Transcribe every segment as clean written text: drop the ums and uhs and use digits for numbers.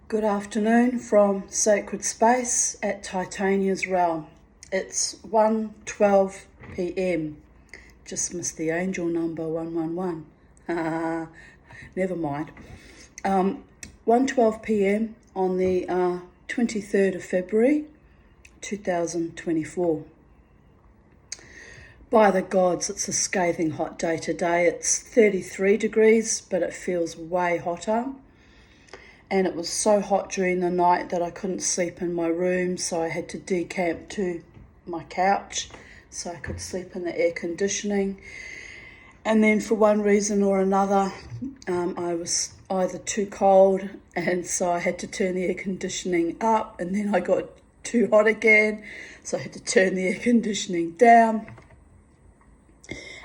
Good afternoon from Sacred Space at Titania's Realm. It's 1:12 p.m. Just missed the angel number 111. Never mind. 1:12 p.m. on the 23rd of February 2024. By the gods, it's a scathing hot day today. It's 33 degrees, but it feels way hotter. And it was so hot during the night that I couldn't sleep in my room, so I had to decamp to my couch so I could sleep in the air conditioning. And then for one reason or another, I was either too cold, and so I had to turn the air conditioning up, and then I got too hot again, so I had to turn the air conditioning down.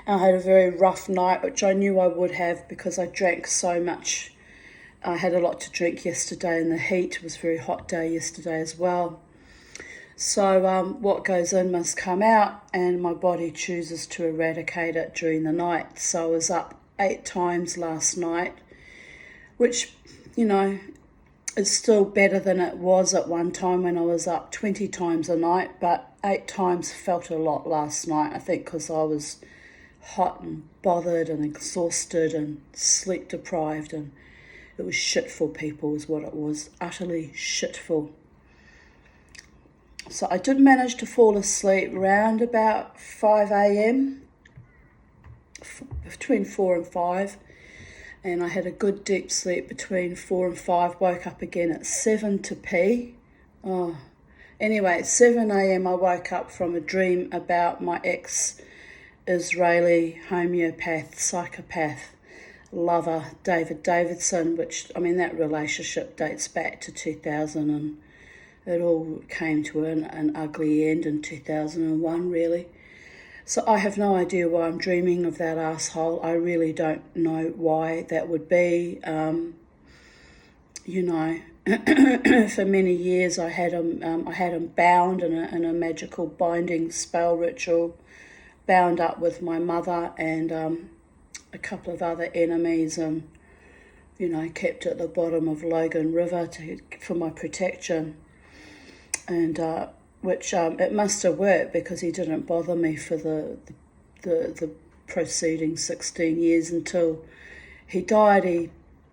And I had a very rough night, which I knew I would have because I drank so much. I had a lot to drink yesterday, and the heat was a very hot day yesterday as well. So what goes in must come out, and my body chooses to eradicate it during the night. So I was up 8 times last night, which, is still better than it was at one time when I was up 20 times a night, but 8 times felt a lot last night, I think, because I was hot and bothered and exhausted and sleep deprived, and it was shitful, people, is what it was. Utterly shitful. So I did manage to fall asleep round about 5 a.m, between 4 and 5. And I had a good deep sleep between 4 and 5. Woke up again at 7 to pee. Anyway, at 7 a.m. I woke up from a dream about my ex-Israeli homeopath, psychopath lover, David Davidson, that relationship dates back to 2000, and it all came to an ugly end in 2001, really. So I have no idea why I'm dreaming of that asshole. I really don't know why that would be. For many years I had him bound in a magical binding spell ritual, bound up with my mother and a couple of other enemies, and kept at the bottom of Logan River for my protection. And which it must have worked, because he didn't bother me for the preceding 16 years until he died. He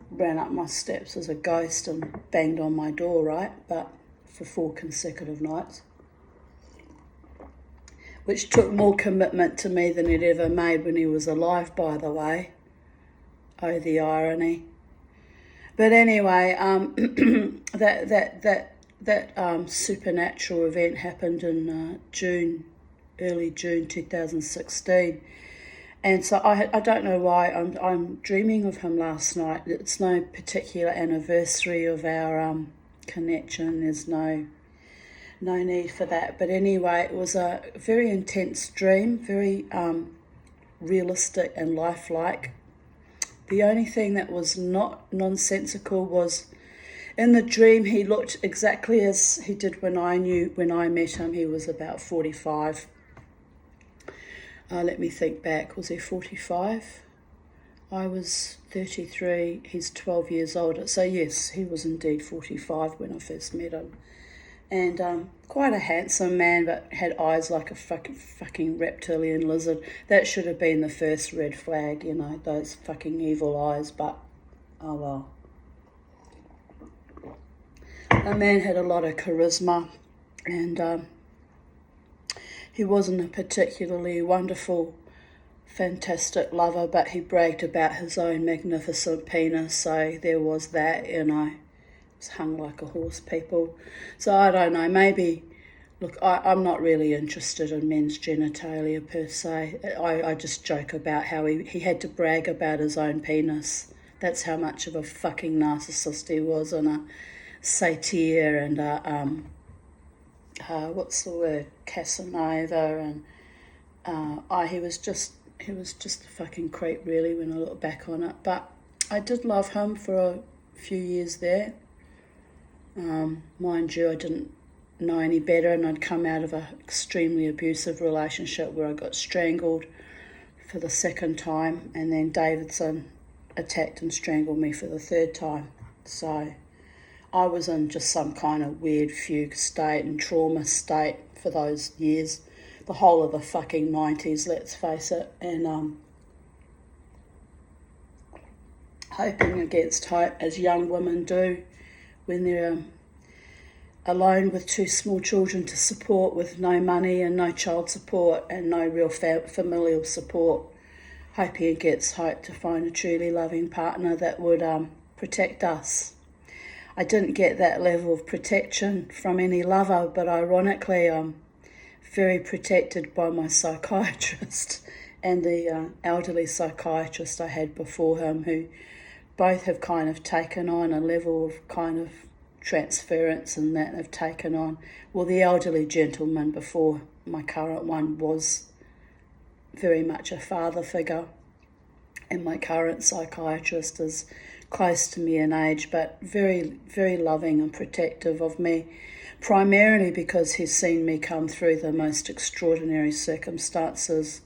ran up my steps as a ghost and banged on my door, right? But for 4 consecutive nights, which took more commitment to me than he'd ever made when he was alive, by the way. Oh, the irony. But anyway, that supernatural event happened in early June 2016. And so I don't know why I'm dreaming of him last night. It's no particular anniversary of our connection. There's no need for that. But anyway, it was a very intense dream, very realistic and lifelike. The only thing that was not nonsensical was, in the dream, he looked exactly as he did when I met him. He was about 45. Let me think back. Was he 45? I was 33. He's 12 years older. So yes, he was indeed 45 when I first met him. And quite a handsome man, but had eyes like a fucking reptilian lizard. That should have been the first red flag, those fucking evil eyes, but oh well. The man had a lot of charisma, and he wasn't a particularly wonderful, fantastic lover, but he bragged about his own magnificent penis, so there was that, It's hung like a horse, people. So I don't know, maybe, look, I'm not really interested in men's genitalia per se. I just joke about how he had to brag about his own penis. That's how much of a fucking narcissist he was, and a satyr, and what's the word, Casanova, and he was just a fucking creep, really, when I look back on it. But I did love him for a few years there. Mind you, I didn't know any better, and I'd come out of an extremely abusive relationship where I got strangled for the 2nd time, and then Davidson attacked and strangled me for the 3rd time. So I was in just some kind of weird fugue state and trauma state for those years, the whole of the fucking 90s, let's face it, and hoping against hope, as young women do when they're alone with two small children to support, with no money and no child support and no real familial support, hoping against hope to find a truly loving partner that would protect us. I didn't get that level of protection from any lover, but ironically I'm very protected by my psychiatrist and the elderly psychiatrist I had before him, who both have kind of taken on a level of kind of transference, and that have taken on, well, the elderly gentleman before my current one was very much a father figure, and my current psychiatrist is close to me in age, but very, very loving and protective of me, primarily because he's seen me come through the most extraordinary circumstances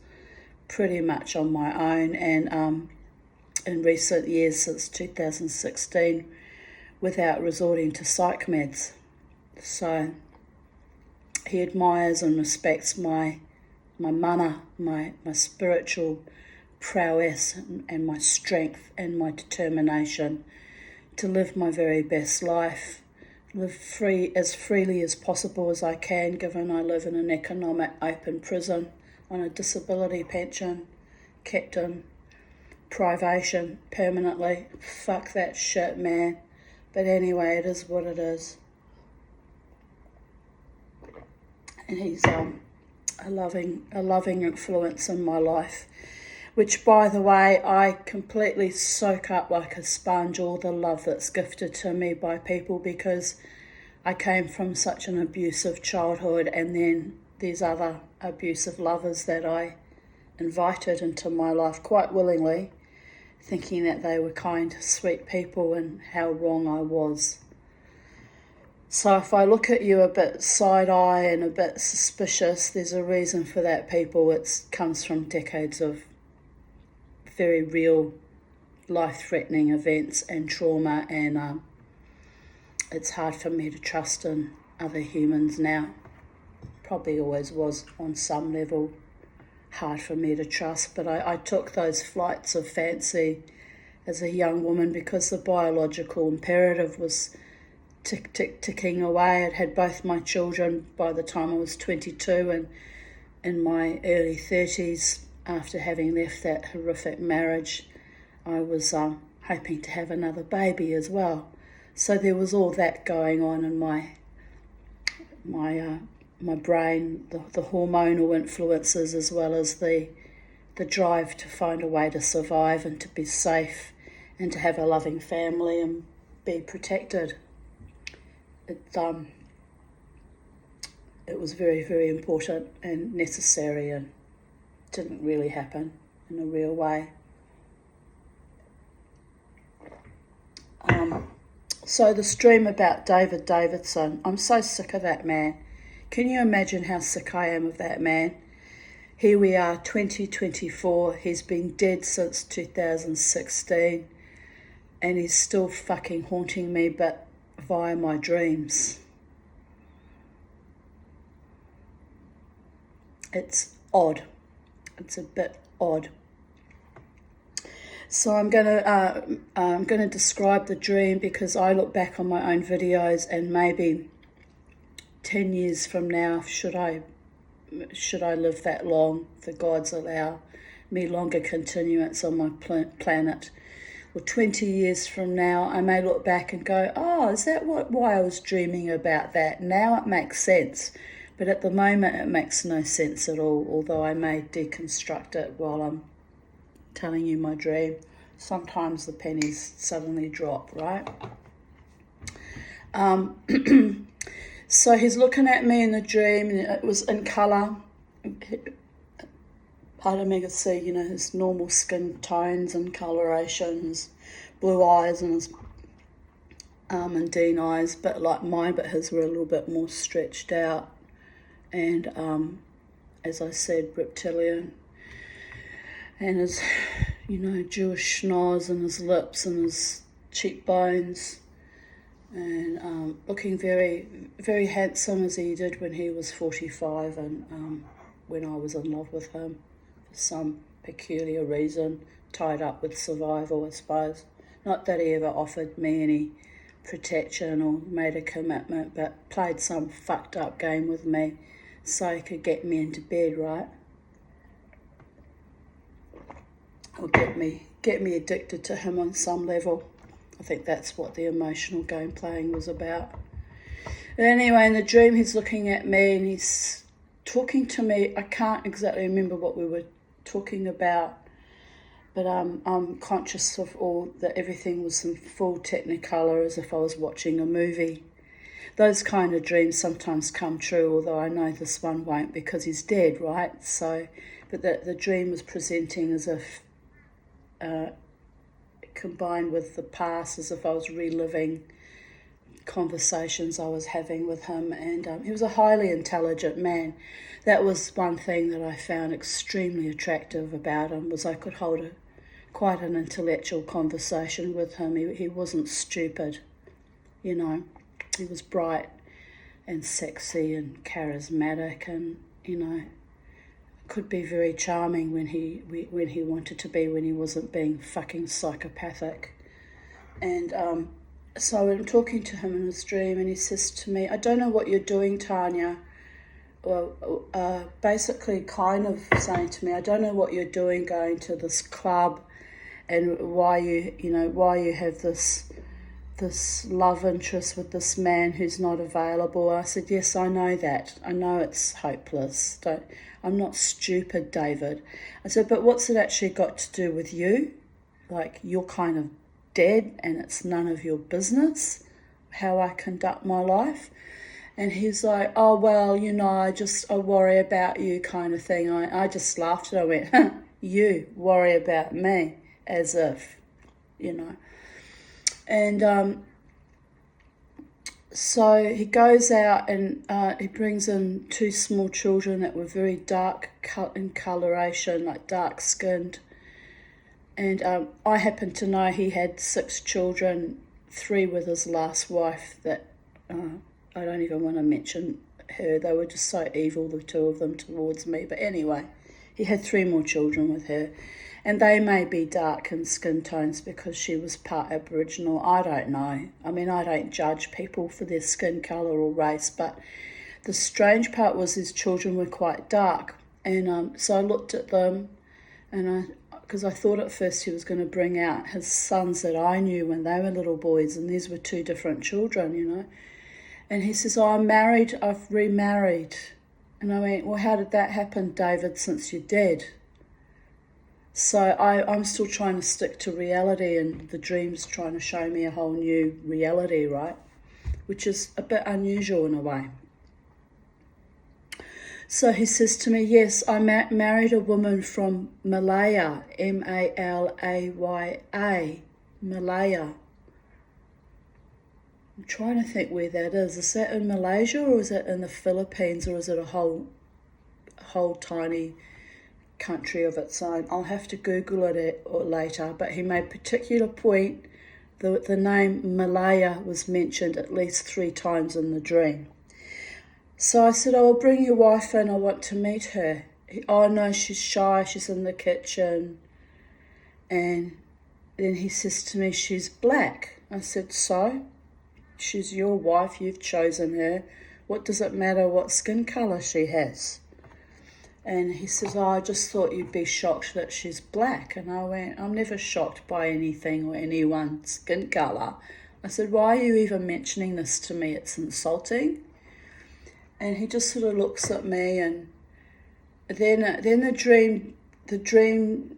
pretty much on my own, and in recent years, since 2016, without resorting to psych meds. So he admires and respects my mana, my spiritual prowess and my strength and my determination to live my very best life, live as freely as possible as I can, given I live in an economic open prison on a disability pension, kept in privation permanently. Fuck that shit, man. But anyway, it is what it is. And he's a loving influence in my life, which, by the way, I completely soak up like a sponge, all the love that's gifted to me by people, because I came from such an abusive childhood, and then these other abusive lovers that I invited into my life quite willingly, thinking that they were kind, sweet people, and how wrong I was. So if I look at you a bit side-eye and a bit suspicious, there's a reason for that, people. It comes from decades of very real, life-threatening events and trauma, and it's hard for me to trust in other humans now. Probably always was on some level hard for me to trust, but I took those flights of fancy as a young woman because the biological imperative was ticking away. I'd had both my children by the time I was 22, and in my early 30s, after having left that horrific marriage, I was hoping to have another baby as well. So there was all that going on in my brain, the hormonal influences, as well as the drive to find a way to survive and to be safe and to have a loving family and be protected. It was very, very important and necessary, and didn't really happen in a real way. So the stream about David Davidson, I'm so sick of that man. Can you imagine how sick I am of that man? Here we are, 2024, he's been dead since 2016, and he's still fucking haunting me, but via my dreams. It's odd. It's a bit odd. So I'm gonna describe the dream, because I look back on my own videos, and maybe 10 years from now, should I live that long, if the gods allow me longer continuance on my planet, or 20 years from now, I may look back and go, oh, is that why I was dreaming about that? Now it makes sense. But at the moment, it makes no sense at all, although I may deconstruct it while I'm telling you my dream. Sometimes the pennies suddenly drop, right? So he's looking at me in the dream, and it was in colour. Part of me could see, his normal skin tones and coloration, his blue eyes and his almondine eyes, but like mine, but his were a little bit more stretched out. And as I said, reptilian. And his, Jewish schnoz and his lips and his cheekbones. and looking very, very handsome as he did when he was 45, and when I was in love with him for some peculiar reason, tied up with survival, I suppose. Not that he ever offered me any protection or made a commitment, but played some fucked up game with me so he could get me into bed, right? Or get me addicted to him on some level. I think that's what the emotional game playing was about. But anyway, in the dream, he's looking at me and he's talking to me. I can't exactly remember what we were talking about, but I'm conscious of that everything was in full technicolor, as if I was watching a movie. Those kind of dreams sometimes come true, although I know this one won't because he's dead, right? So, but the dream was presenting as if combined with the past, as if I was reliving conversations I was having with him. And he was a highly intelligent man. That was one thing that I found extremely attractive about him, was I could hold quite an intellectual conversation with him. He wasn't stupid, you know. He was bright and sexy and charismatic, and, you know, could be very charming when he wanted to be, when he wasn't being fucking psychopathic. And so I'm talking to him in his dream, and he says to me, "I don't know what you're doing, Tanya." Well, basically kind of saying to me, "I don't know what you're doing going to this club, and why you have this love interest with this man who's not available." I said, "Yes, I know that. I know it's hopeless. I'm not stupid, David." I said, "But what's it actually got to do with you? Like, you're kind of dead and it's none of your business how I conduct my life." And he's like, "Oh, well, I worry about you," kind of thing. I just laughed and I went, "Huh, you worry about me," as if, And so he goes out and he brings in two small children that were very dark in coloration, like dark-skinned. And I happen to know he had 6 children, 3 with his last wife that I don't even want to mention her. They were just so evil, the 2 of them, towards me. But anyway, he had 3 more children with her. And they may be dark in skin tones because she was part Aboriginal. I don't know. I mean, I don't judge people for their skin colour or race, but the strange part was his children were quite dark. And so I looked at them, and because I thought at first he was going to bring out his sons that I knew when they were little boys, and these were 2 different children. And he says, "Oh, I'm married, I've remarried." And I went, "Well, how did that happen, David, since you're dead?" So I'm still trying to stick to reality, and the dream's trying to show me a whole new reality, right? Which is a bit unusual in a way. So he says to me, "Yes, I married a woman from Malaya, Malaya, Malaya." I'm trying to think where that is. Is that in Malaysia, or is it in the Philippines, or is it a whole tiny country of its own? I'll have to Google it later, but he made particular point that the name Malaya was mentioned at least 3 times in the dream. So I said, "I will bring your wife in, I want to meet her." "Oh no, she's shy, she's in the kitchen." And then he says to me, "She's black." I said, "So? She's your wife, you've chosen her. What does it matter what skin colour she has?" And he says, "Oh, I just thought you'd be shocked that she's black." And I went, "I'm never shocked by anything or anyone's skin colour." I said, "Why are you even mentioning this to me? It's insulting." And he just sort of looks at me, and then the dream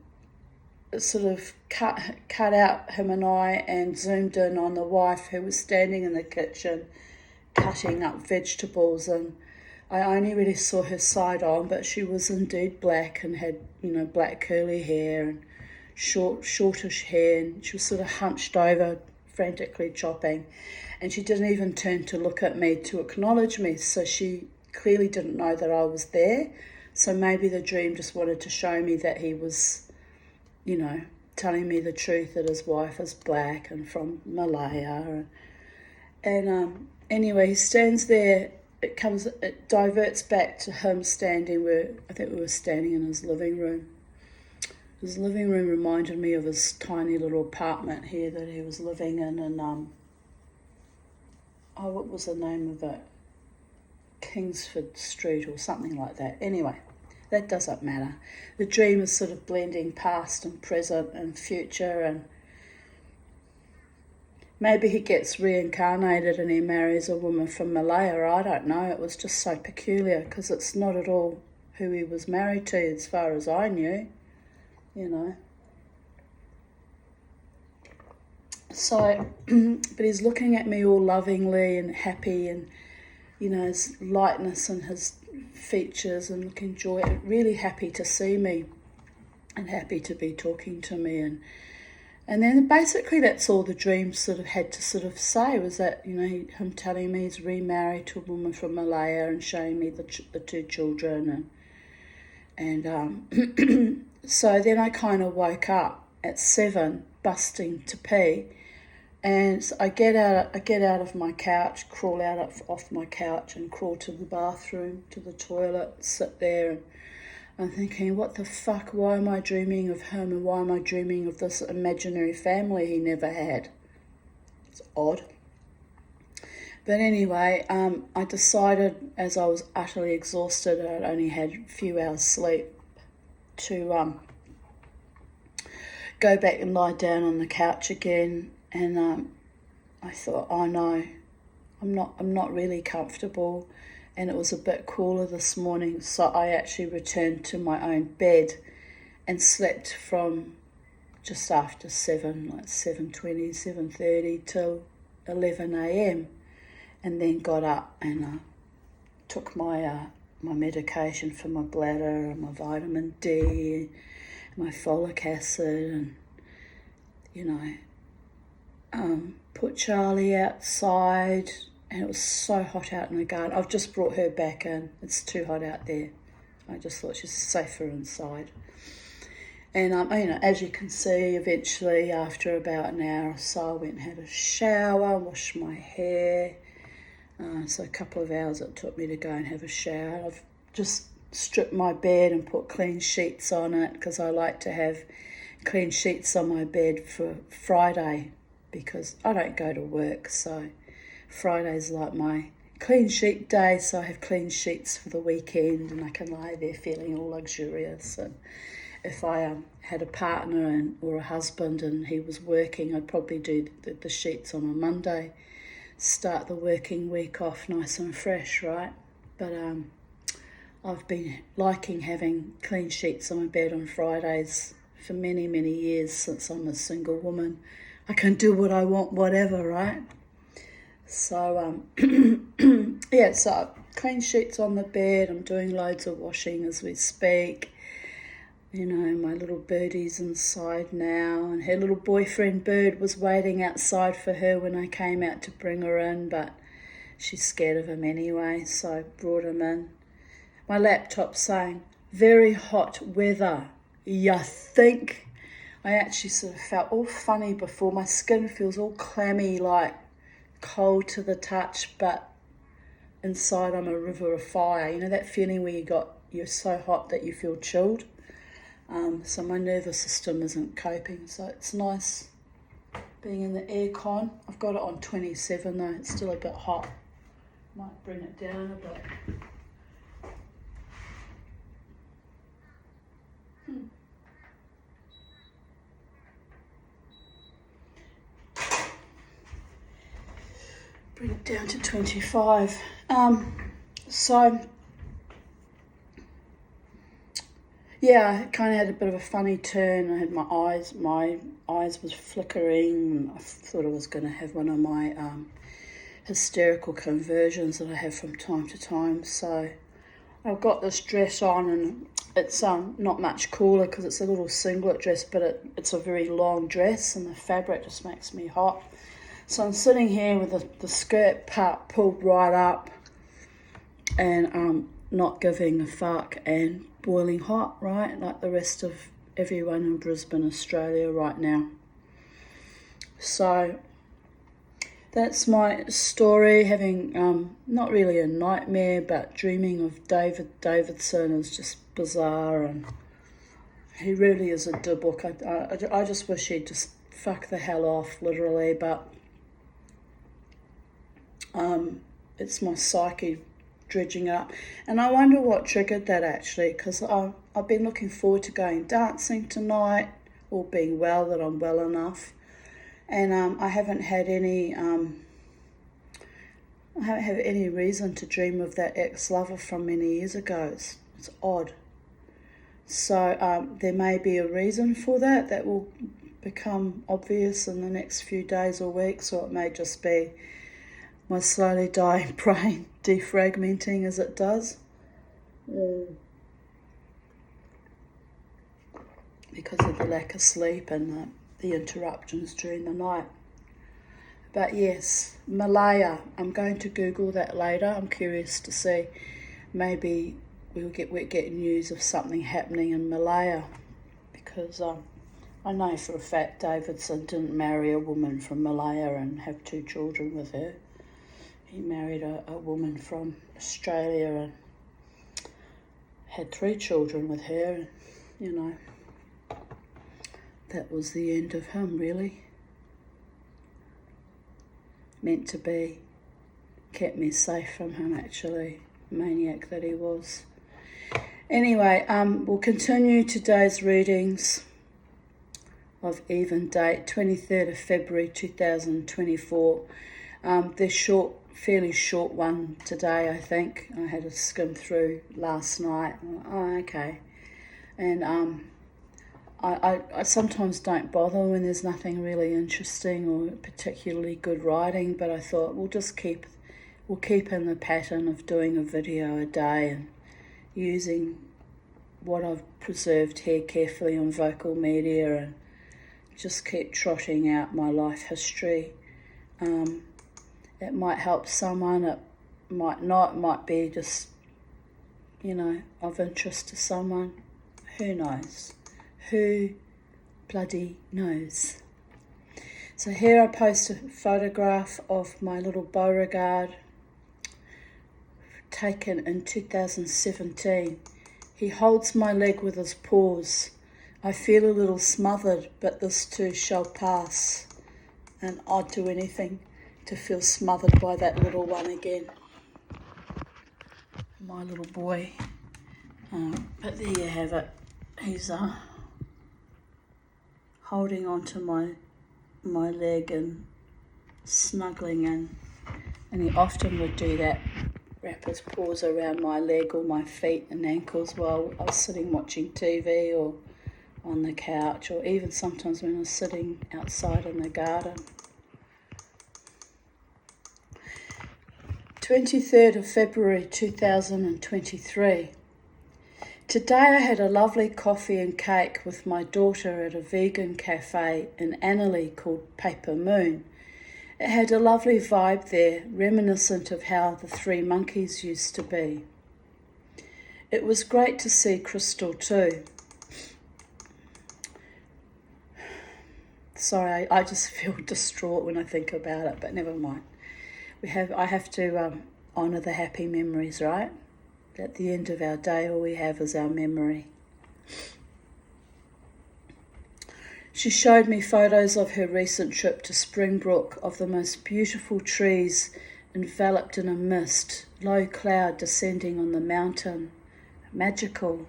sort of cut out him and I and zoomed in on the wife, who was standing in the kitchen cutting up vegetables, and I only really saw her side on, but she was indeed black and had, black curly hair and shortish hair, and she was sort of hunched over, frantically chopping, and she didn't even turn to look at me to acknowledge me, so she clearly didn't know that I was there. So maybe the dream just wanted to show me that he was, telling me the truth, that his wife is black and from Malaya. And anyway, he stands there. It diverts back to him standing where I think we were standing in his living room. His living room reminded me of his tiny little apartment here that he was living in, and what was the name of it? Kingsford Street or something like that. Anyway, that doesn't matter. The dream is sort of blending past and present and future, and maybe he gets reincarnated and he marries a woman from Malaya. I don't know. It was just so peculiar because it's not at all who he was married to as far as I knew, you know. So, but he's looking at me all lovingly and happy, and, you know, his lightness and his features, and looking really happy to see me and happy to be talking to me. And then basically that's all the dream sort of had to sort of say, was that, you know, him telling me he's remarried to a woman from Malaya and showing me the two children. And so then I kind of woke up at 7, busting to pee. And so I get out of my couch, crawl off my couch and crawl to the bathroom, to the toilet, sit there, and I'm thinking, what the fuck, why am I dreaming of him, and why am I dreaming of this imaginary family he never had? It's odd. But anyway, I decided, as I was utterly exhausted, I'd only had a few hours sleep, to go back and lie down on the couch again. And I thought, oh no, I'm not really comfortable. And it was a bit cooler this morning, so I actually returned to my own bed and slept from just after 7, like 7:20, 7:30 till 11 a.m. And then got up and took my medication for my bladder and my vitamin D, my folic acid, and, you know, put Charlie outside. And it was so hot out in the garden. I've just brought her back in. It's too hot out there. I just thought she's safer inside. And, you know, as you can see, eventually, after about an hour or so, I went and had a shower, washed my hair. So a couple of hours it took me to go and have a shower. I've just stripped my bed and put clean sheets on it, because I like to have clean sheets on my bed for Friday, because I don't go to work, so Friday's like my clean sheet day, so I have clean sheets for the weekend and I can lie there feeling all luxurious. And if I had a partner or a husband and he was working, I'd probably do the sheets on a Monday, start the working week off nice and fresh, right? But I've been liking having clean sheets on my bed on Fridays for many, many years, since I'm a single woman. I can do what I want, whatever, right? So, yeah, so clean sheets on the bed. I'm doing loads of washing as we speak. You know, my little birdie's inside now, and her little boyfriend Bird was waiting outside for her when I came out to bring her in, but she's scared of him anyway, so I brought him in. My laptop's saying, very hot weather, you think? I actually sort of felt all funny before. My skin feels all clammy, like cold to the touch, but inside I'm a river of fire. You know that feeling where you're so hot that you feel chilled? So my nervous system isn't coping, so it's nice being in the aircon. I've got it on 27 though, it's still a bit hot. Might bring it down a bit. Bring it down to 25. So yeah, I kind of had a bit of a funny turn. I had my eyes was flickering. I thought I was going to have one of my hysterical conversions that I have from time to time. So I've got this dress on, and it's not much cooler because it's a little singlet dress, but it's a very long dress, and the fabric just makes me hot. So I'm sitting here with the skirt part pulled right up, and not giving a fuck, and boiling hot, right? Like the rest of everyone in Brisbane, Australia right now. So that's my story, having not really a nightmare, but dreaming of David Davidson is just bizarre, and he really is a dibbook. I just wish he'd just fuck the hell off, literally, but it's my psyche dredging up. And I wonder what triggered that, actually, because I've been looking forward to going dancing tonight, all being well, that I'm well enough. And I haven't had any reason to dream of that ex-lover from many years ago. It's odd. So there may be a reason for that will become obvious in the next few days or weeks, or it may just be my slowly dying brain defragmenting as it does. Because of the lack of sleep and the interruptions during the night. But yes, Malaya, I'm going to Google that later. I'm curious to see, maybe we'll get news of something happening in Malaya, because I know for a fact Davidson didn't marry a woman from Malaya and have 2 children with her. He married a woman from Australia and had 3 children with her. You know, that was the end of him, really. Meant to be. Kept me safe from him, actually. Maniac that he was. Anyway, we'll continue today's readings of even date, 23rd of February 2024. They're short, fairly short one today, I think. I had a skim through last night. Oh, okay. And I sometimes don't bother when there's nothing really interesting or particularly good writing, but I thought we'll keep in the pattern of doing a video a day and using what I've preserved here carefully on Vocal Media, and just keep trotting out my life history. It might help someone, it might not, it might be just, of interest to someone. Who knows? Who bloody knows? So here I post a photograph of my little Beauregard taken in 2017. He holds my leg with his paws. I feel a little smothered, but this too shall pass. And I'd do anything to feel smothered by that little one again. My little boy. But there you have it. He's holding onto my leg and snuggling in. And he often would do that, wrap his paws around my leg or my feet and ankles while I was sitting watching TV or on the couch, or even sometimes when I was sitting outside in the garden. 23rd of February 2023. Today I had a lovely coffee and cake with my daughter at a vegan cafe in Annerley called Paper Moon. It had a lovely vibe there, reminiscent of how the Three Monkeys used to be. It was great to see Crystal too. Sorry, I just feel distraught when I think about it, but never mind. I have to honour the happy memories, right? At the end of our day, all we have is our memory. She showed me photos of her recent trip to Springbrook, of the most beautiful trees enveloped in a mist, low cloud descending on the mountain. Magical.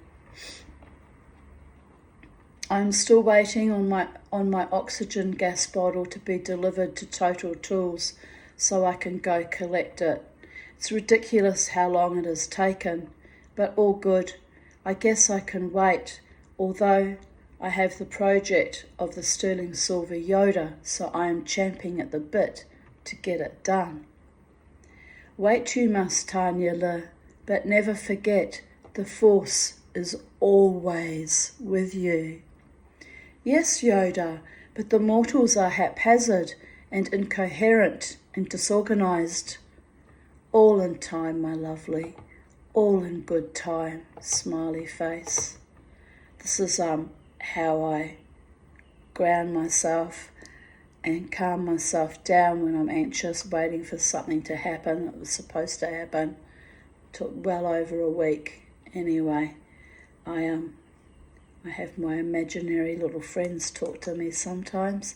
I'm still waiting on my oxygen gas bottle to be delivered to Total Tools so I can go collect it. It's ridiculous how long it has taken, but all good. I guess I can wait, although I have the project of the sterling silver Yoda, so I am champing at the bit to get it done. Wait you must, Tanya, but never forget the Force is always with you. Yes, Yoda, but the mortals are haphazard and incoherent and disorganized. All in time, my lovely, all in good time, smiley face. This is how I ground myself and calm myself down when I'm anxious, waiting for something to happen that was supposed to happen. Took well over a week. Anyway, I have my imaginary little friends talk to me sometimes.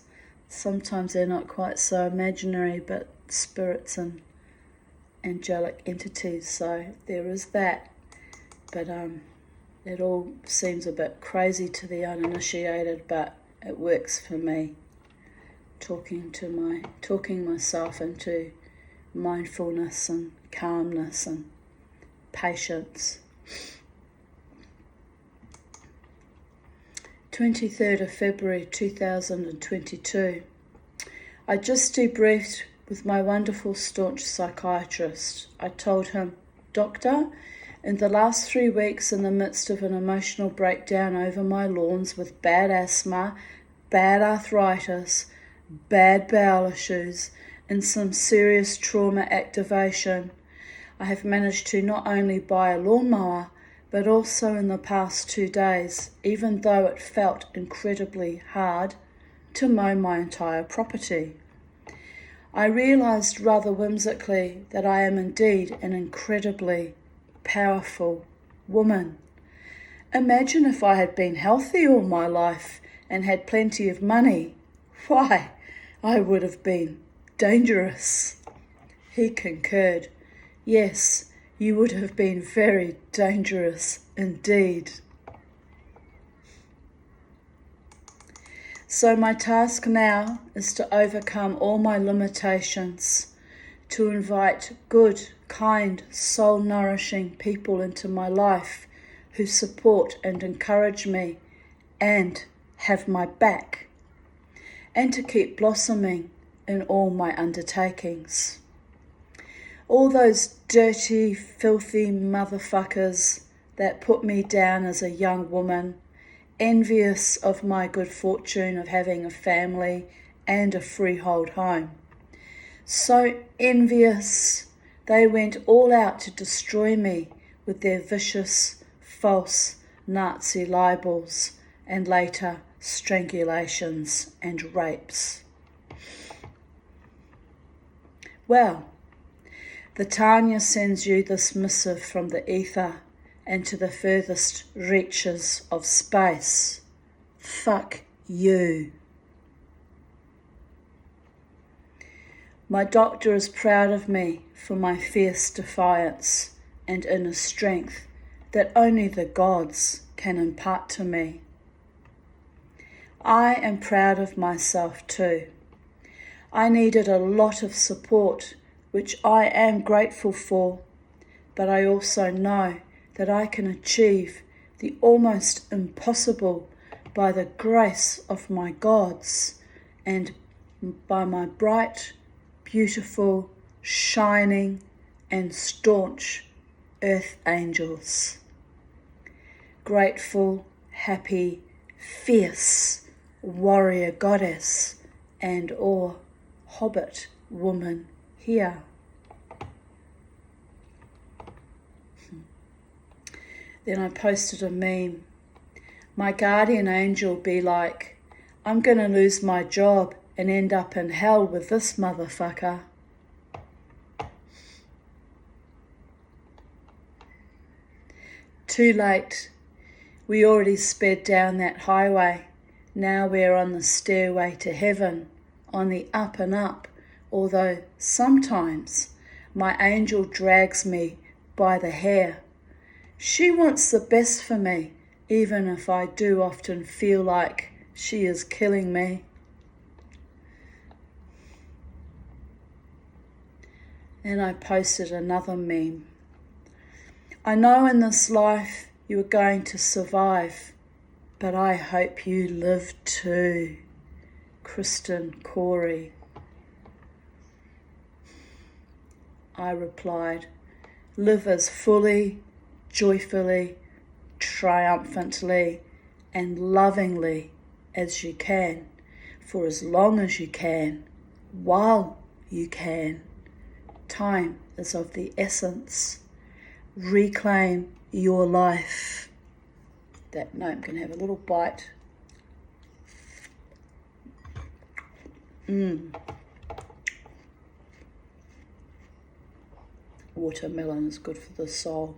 Sometimes they're not quite so imaginary, but spirits and angelic entities, so there is that. But it all seems a bit crazy to the uninitiated, but it works for me. Talking myself into mindfulness and calmness and patience. 23rd of February 2022. I just debriefed with my wonderful staunch psychiatrist. I told him, "Doctor, in the last 3 weeks, in the midst of an emotional breakdown over my lawns with bad asthma, bad arthritis, bad bowel issues, and some serious trauma activation, I have managed to not only buy a lawnmower, but also in the past 2 days, even though it felt incredibly hard, to mow my entire property. I realised rather whimsically that I am indeed an incredibly powerful woman. Imagine if I had been healthy all my life and had plenty of money. Why, I would have been dangerous." He concurred. "Yes, you would have been very dangerous indeed." So my task now is to overcome all my limitations, to invite good, kind, soul-nourishing people into my life who support and encourage me and have my back, and to keep blossoming in all my undertakings. All those dirty, filthy motherfuckers that put me down as a young woman, envious of my good fortune of having a family and a freehold home. So envious, they went all out to destroy me with their vicious, false Nazi libels and later strangulations and rapes. Well, the Tanya sends you this missive from the ether and to the furthest reaches of space. Fuck you. My doctor is proud of me for my fierce defiance and inner strength that only the gods can impart to me. I am proud of myself too. I needed a lot of support, which I am grateful for, but I also know that I can achieve the almost impossible by the grace of my gods and by my bright, beautiful, shining and staunch earth angels. Grateful, happy, fierce warrior goddess and or hobbit woman here. Then I posted a meme. My guardian angel be like, "I'm gonna lose my job and end up in hell with this motherfucker." Too late. We already sped down that highway. Now we're on the stairway to heaven, on the up and up, although sometimes my angel drags me by the hair. She wants the best for me, even if I do often feel like she is killing me. And I posted another meme. I know in this life you are going to survive, but I hope you live too. Kristen Corey. I replied, live as fully, joyfully, triumphantly, and lovingly as you can, for as long as you can, while you can. Time is of the essence. Reclaim your life. I'm going to have a little bite. Watermelon is good for the soul.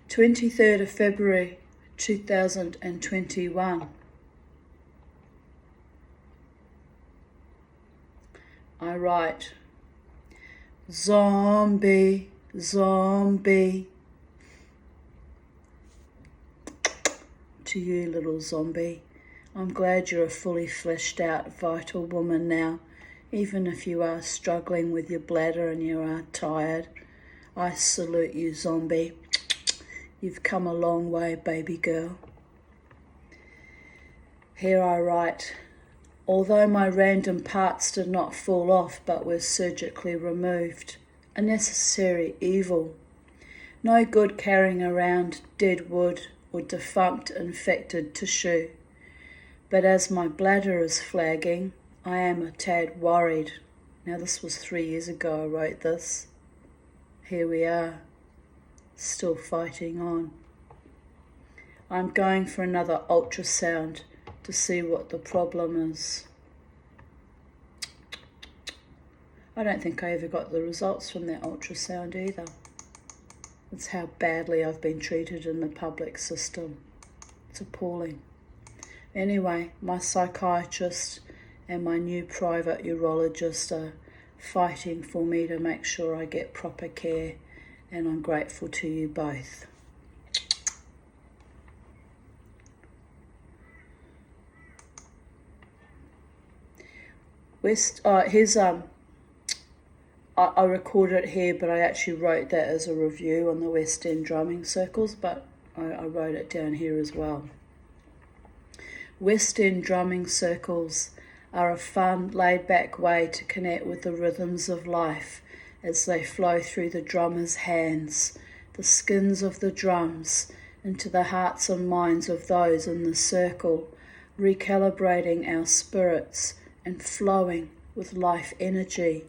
February 23rd, 2021. I write, zombie, zombie. To you, little zombie. I'm glad you're a fully fleshed out, vital woman now, even if you are struggling with your bladder and you are tired. I salute you, zombie. You've come a long way, baby girl. Here I write, although my random parts did not fall off but were surgically removed, a necessary evil. No good carrying around dead wood or defunct infected tissue. But as my bladder is flagging, I am a tad worried. Now this was 3 years ago I wrote this. Here we are, still fighting on. I'm going for another ultrasound to see what the problem is. I don't think I ever got the results from that ultrasound either. It's how badly I've been treated in the public system. It's appalling. Anyway, my psychiatrist and my new private urologist are fighting for me to make sure I get proper care, and I'm grateful to you both. Here's I recorded it here, but I actually wrote that as a review on the West End drumming circles, but I wrote it down here as well. West End drumming circles are a fun, laid-back way to connect with the rhythms of life as they flow through the drummer's hands, the skins of the drums, into the hearts and minds of those in the circle, recalibrating our spirits and flowing with life energy.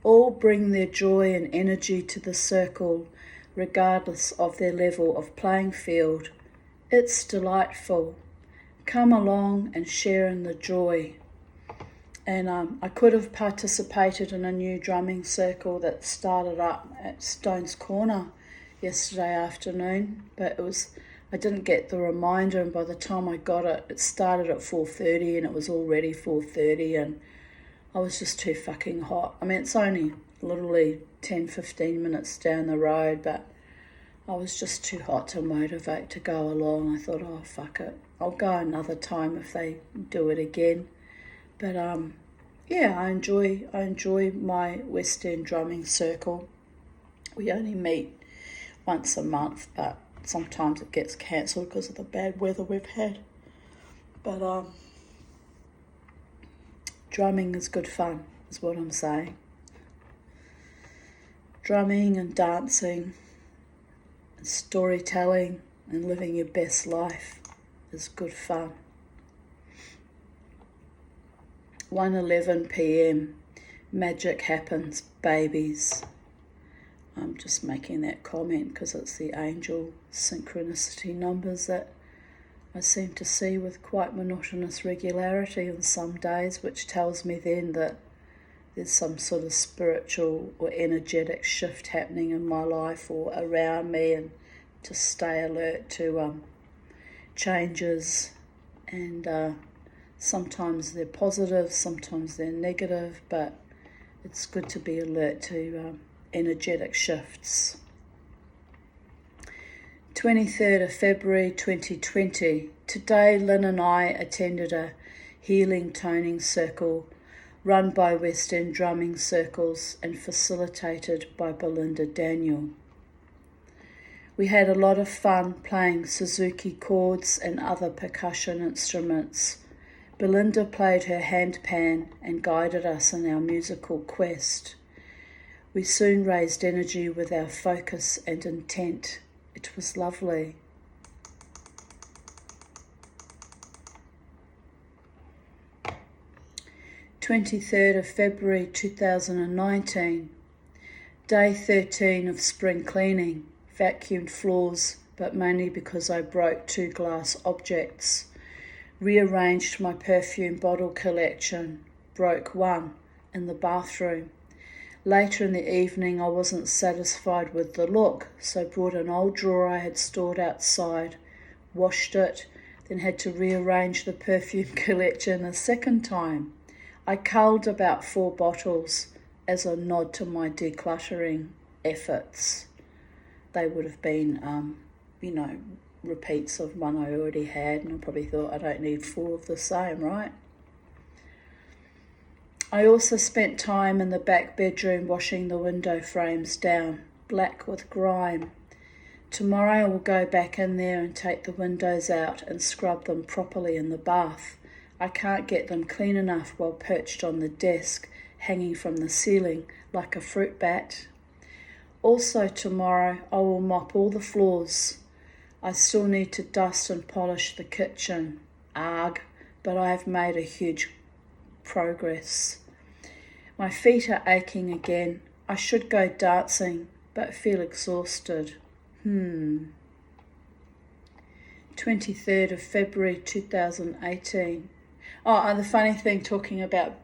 All bring their joy and energy to the circle, regardless of their level of playing field. It's delightful. Come along and share in the joy. And I could have participated in a new drumming circle that started up at Stones Corner yesterday afternoon, but I didn't get the reminder, and by the time I got it, it started at 4:30 and it was already 4:30, and I was just too fucking hot. I mean, it's only literally 10-15 minutes down the road, but I was just too hot to motivate to go along. I thought, oh, fuck it. I'll go another time if they do it again. But yeah, I enjoy my West End drumming circle. We only meet once a month, but sometimes it gets cancelled because of the bad weather we've had. But drumming is good fun, is what I'm saying. Drumming and dancing, and storytelling and living your best life is good fun. 1:11 p.m. Magic happens, babies. I'm just making that comment because it's the angel synchronicity numbers that I seem to see with quite monotonous regularity on some days, which tells me then that there's some sort of spiritual or energetic shift happening in my life or around me, and to stay alert to changes. And sometimes they're positive, sometimes they're negative, but it's good to be alert to energetic shifts. 23rd of February 2020. Today, Lynn and I attended a healing toning circle run by West End Drumming Circles and facilitated by Belinda Daniel. We had a lot of fun playing Suzuki chords and other percussion instruments. Belinda played her handpan and guided us in our musical quest. We soon raised energy with our focus and intent. It was lovely. (23rd of February 2019). Day 13 of spring cleaning. Vacuumed floors, but mainly because I broke 2 glass objects, rearranged my perfume bottle collection, broke one in the bathroom. Later in the evening I wasn't satisfied with the look, so brought an old drawer I had stored outside, washed it, then had to rearrange the perfume collection a second time. I culled about 4 bottles as a nod to my decluttering efforts. They would have been, repeats of one I already had, and I probably thought I don't need 4 of the same, right? I also spent time in the back bedroom washing the window frames down, black with grime. Tomorrow I will go back in there and take the windows out and scrub them properly in the bath. I can't get them clean enough while perched on the desk, hanging from the ceiling like a fruit bat. Also tomorrow I will mop all the floors. I still need to dust and polish the kitchen. Arg, but I have made a huge progress. My feet are aching again. I should go dancing, but feel exhausted. 23rd of February 2018. Oh, the funny thing, talking about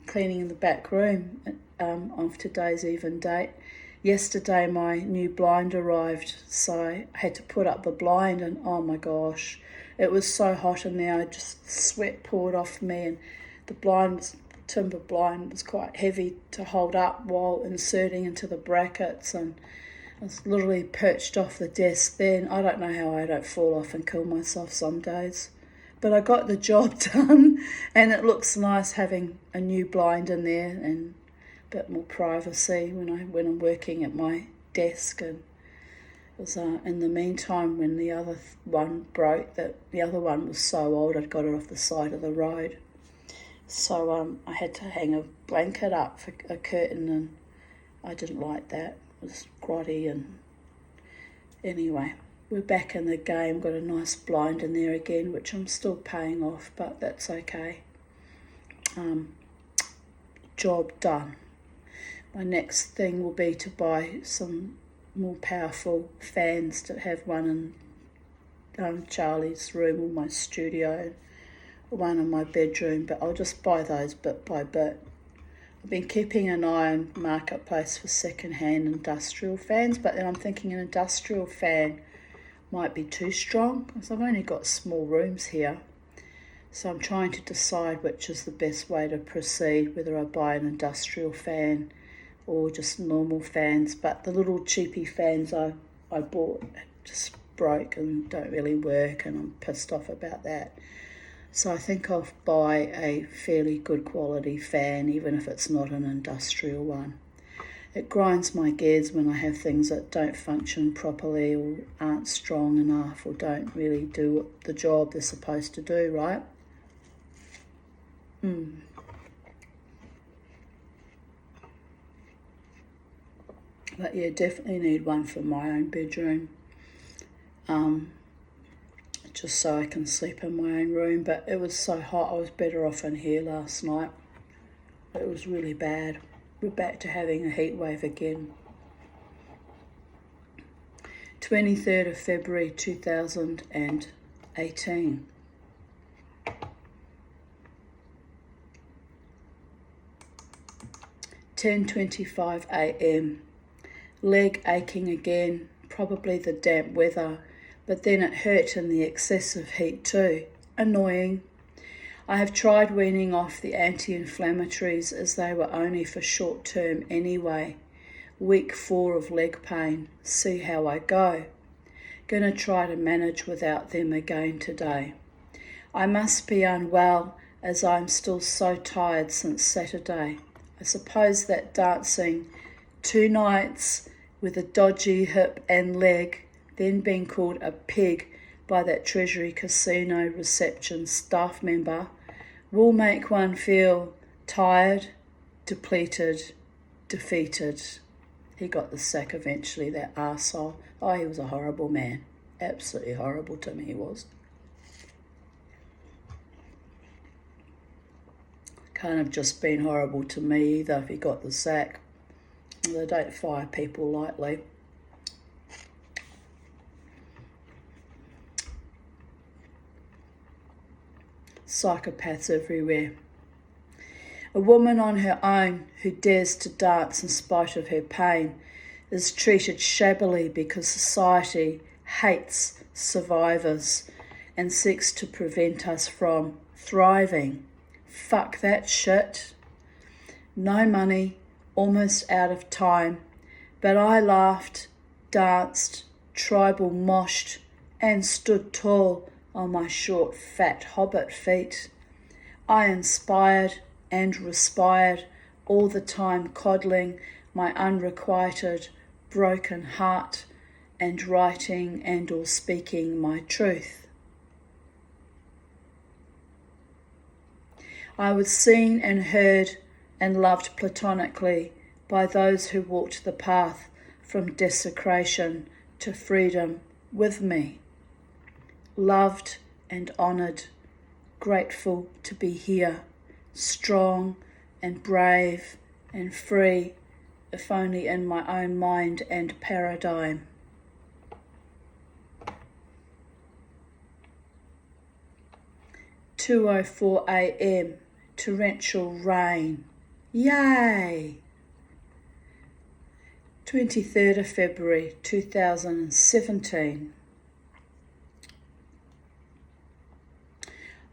cleaning in the back room of today's even date. Yesterday my new blind arrived, so I had to put up the blind, and oh my gosh, it was so hot in there. Just sweat poured off me, and the timber blind was quite heavy to hold up while inserting into the brackets, and I was literally perched off the desk then. I don't know how I don't fall off and kill myself some days. But I got the job done, and it looks nice having a new blind in there and a bit more privacy when I'm working at my desk. And it was in the meantime, when the other one broke, that the other one was so old I'd got it off the side of the road. So I had to hang a blanket up for a curtain, and I didn't like that. It was grotty, and anyway, we're back in the game. Got a nice blind in there again, which I'm still paying off, but that's okay. Job done. My next thing will be to buy some more powerful fans, to have one in Charlie's room or my studio, one in my bedroom, but I'll just buy those bit by bit. I've been keeping an eye on Marketplace for second-hand industrial fans, but then I'm thinking an industrial fan might be too strong because I've only got small rooms here. So I'm trying to decide which is the best way to proceed, whether I buy an industrial fan or just normal fans. But the little cheapy fans I bought just broke and don't really work, and I'm pissed off about that. So I think I'll buy a fairly good quality fan, even if it's not an industrial one. It grinds my gears when I have things that don't function properly or aren't strong enough or don't really do the job they're supposed to do, right? But yeah, definitely need one for my own bedroom. Just so I can sleep in my own room. But it was so hot, I was better off in here last night. It was really bad. We're back to having a heat wave again. 23rd of February 2018. (10:25 a.m). Leg aching again, probably the damp weather, but then it hurt in the excessive heat too. Annoying. I have tried weaning off the anti-inflammatories, as they were only for short term anyway. Week 4 of leg pain. See how I go. Gonna try to manage without them again today. I must be unwell, as I'm still so tired since Saturday. I suppose that dancing 2 nights with a dodgy hip and leg, then being called a pig by that Treasury Casino reception staff member, will make one feel tired, depleted, defeated. He got the sack eventually, that arsehole. Oh, he was a horrible man. Absolutely horrible to me, he was. Can't have just been horrible to me either if he got the sack. They don't fire people lightly. psychopaths everywhere. A woman on her own who dares to dance in spite of her pain is treated shabbily because society hates survivors and seeks to prevent us from thriving. Fuck that shit. No money, almost out of time, but I laughed, danced, tribal moshed, and stood tall on my short, fat hobbit feet. I inspired and respired, all the time coddling my unrequited, broken heart and writing and or speaking my truth. I was seen and heard and loved platonically by those who walked the path from desecration to freedom with me. Loved and honoured, grateful to be here, strong and brave and free, if only in my own mind and paradigm. "2:04 a.m, torrential rain. Yay! 23rd of February 2017.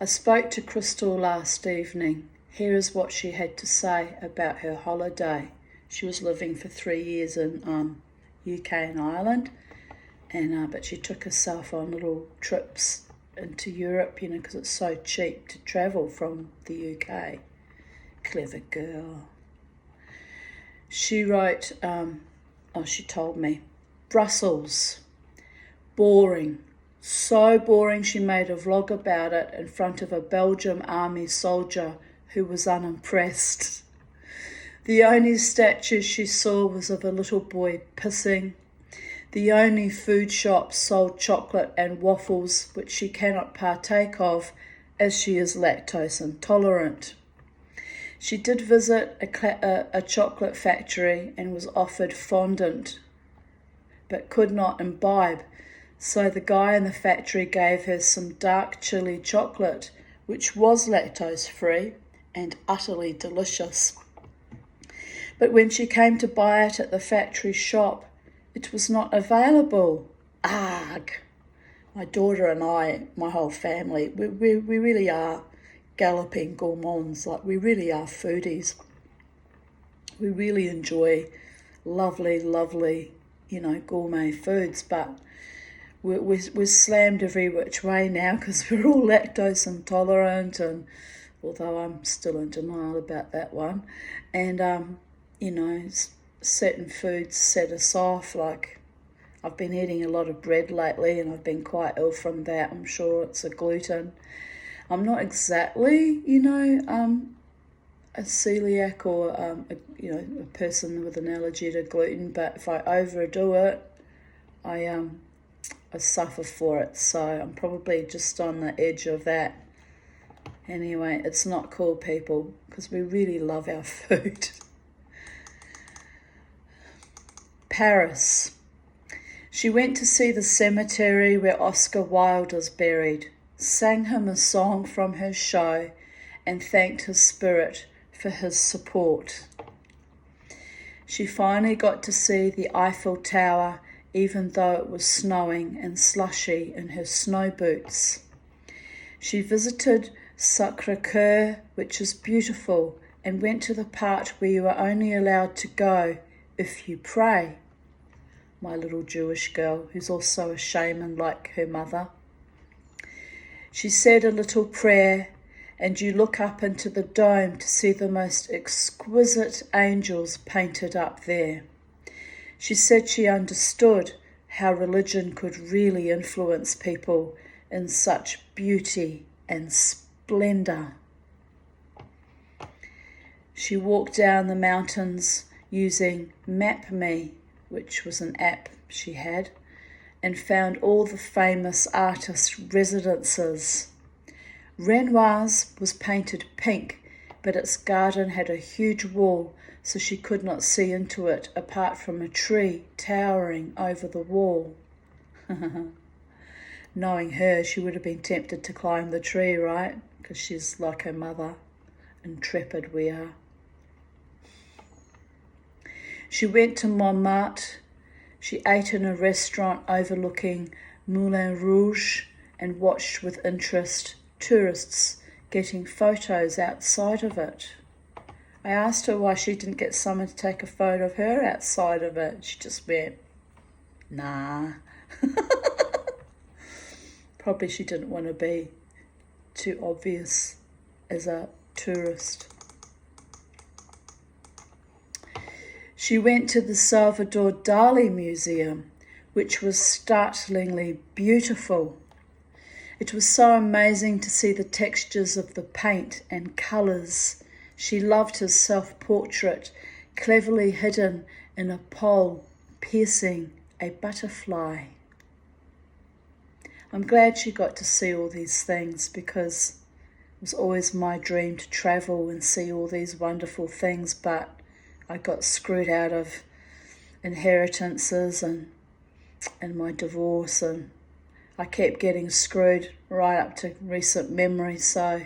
I spoke to Crystal last evening. Here is what she had to say about her holiday. She was living for 3 years in UK and Ireland, and but she took herself on little trips into Europe, because it's so cheap to travel from the UK. Clever girl. She wrote, she told me, Brussels, boring. So boring she made a vlog about it in front of a Belgian army soldier who was unimpressed. The only statue she saw was of a little boy pissing. The only food shop sold chocolate and waffles, which she cannot partake of as she is lactose intolerant. She did visit a chocolate factory and was offered fondant, but could not imbibe. So the guy in the factory gave her some dark chili chocolate, which was lactose-free and utterly delicious. But when she came to buy it at the factory shop, it was not available. Arg! My daughter and I, my whole family, we really are galloping gourmands. Like, we really are foodies. We really enjoy lovely, gourmet foods, but we're slammed every which way now because we're all lactose intolerant, and although I'm still in denial about that one, and certain foods set us off. Like, I've been eating a lot of bread lately and I've been quite ill from that. I'm sure it's a gluten. I'm not exactly, a celiac or a person with an allergy to gluten, but if I overdo it, I suffer for it. So I'm probably just on the edge of that. Anyway, it's not cool, people, because we really love our food. Paris. She went to see the cemetery where Oscar Wilde is buried, sang him a song from her show, and thanked his spirit for his support. She finally got to see the Eiffel Tower, even though it was snowing and slushy in her snow boots. She visited Sacré-Cœur, which is beautiful, and went to the part where you are only allowed to go if you pray. My little Jewish girl, who's also a shaman like her mother. She said a little prayer, and you look up into the dome to see the most exquisite angels painted up there. She said she understood how religion could really influence people in such beauty and splendour. She walked down the mountains using MapMe, which was an app she had, and found all the famous artist residences. Renoir's was painted pink, but its garden had a huge wall, so she could not see into it apart from a tree towering over the wall. Knowing her, she would have been tempted to climb the tree, right? because she's like her mother, intrepid we are. She went to Montmartre. She ate in a restaurant overlooking Moulin Rouge and watched with interest tourists getting photos outside of it. I asked her why she didn't get someone to take a photo of her outside of it. She just went, nah. Probably she didn't want to be too obvious as a tourist. She went to the Salvador Dali Museum, which was startlingly beautiful. It was so amazing to see the textures of the paint and colours. She loved his self-portrait, cleverly hidden in a pole piercing a butterfly. I'm glad she got to see all these things, because it was always my dream to travel and see all these wonderful things, but I got screwed out of inheritances and my divorce, and I kept getting screwed right up to recent memory. So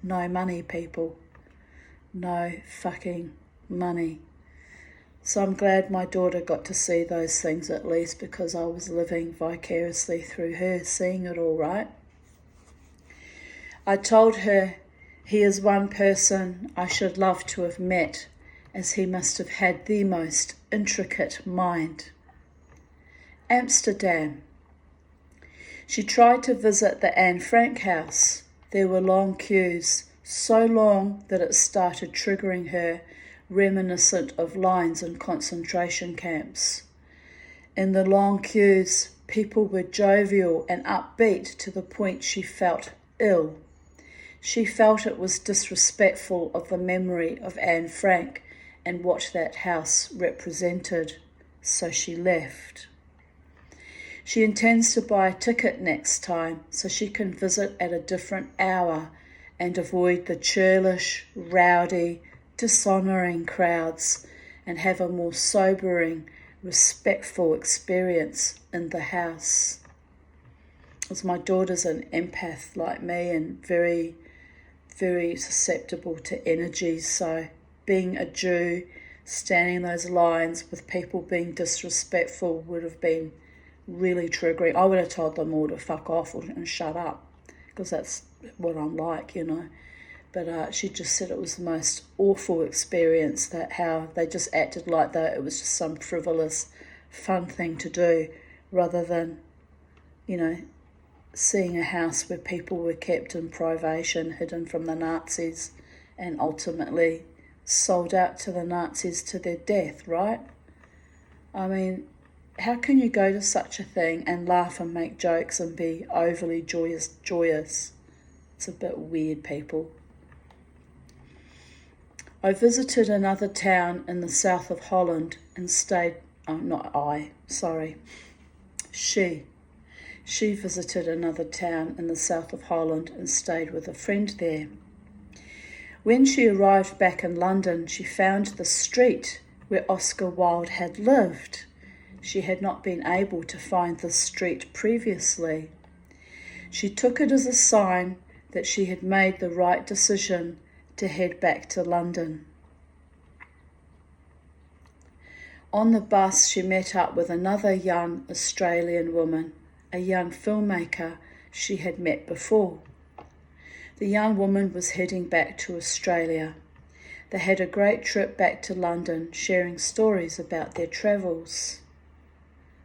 no money, people. No fucking money. So I'm glad my daughter got to see those things at least, because I was living vicariously through her, seeing it all, right? I told her he is one person I should love to have met, as he must have had the most intricate mind. Amsterdam. She tried to visit the Anne Frank house. There were long queues, so long that it started triggering her, reminiscent of lines in concentration camps. In the long queues, people were jovial and upbeat to the point she felt ill. She felt it was disrespectful of the memory of Anne Frank and what that house represented, so she left. She intends to buy a ticket next time so she can visit at a different hour and avoid the churlish, rowdy, dishonouring crowds, and have a more sobering, respectful experience in the house. As my daughter's an empath like me and very, very susceptible to energies, so being a Jew, standing in those lines with people being disrespectful would have been really triggering. I would have told them all to fuck off and shut up, because that's what I'm like, you know. But she just said it was the most awful experience, that how they just acted like that it was just some frivolous, fun thing to do, rather than, you know, seeing a house where people were kept in privation, hidden from the Nazis, and ultimately sold out to the Nazis to their death, right? I mean, how can you go to such a thing and laugh and make jokes and be overly joyous? It's a bit weird, people. I visited another town in the south of Holland and stayed, She visited another town in the south of Holland and stayed with a friend there. When she arrived back in London, she found the street where Oscar Wilde had lived. She had not been able to find the street previously. She took it as a sign that she had made the right decision to head back to London. On the bus, she met up with another young Australian woman, a young filmmaker she had met before. The young woman was heading back to Australia. They had a great trip back to London, sharing stories about their travels.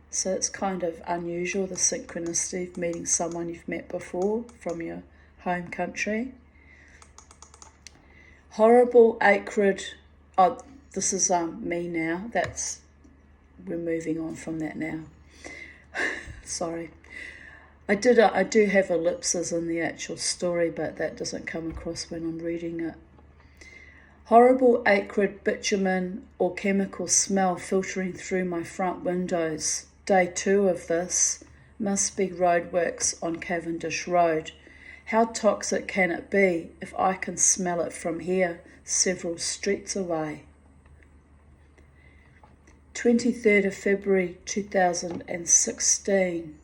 So it's kind of unusual, the synchronicity of meeting someone you've met before from your home country. Horrible acrid, this is me now, we're moving on from that now. Sorry. I do have ellipses in the actual story, but that doesn't come across when I'm reading it. Horrible acrid bitumen or chemical smell filtering through my front windows. Day 2 of this. Must be roadworks on Cavendish Road. How toxic can it be if I can smell it from here, several streets away? 23rd of February 2016.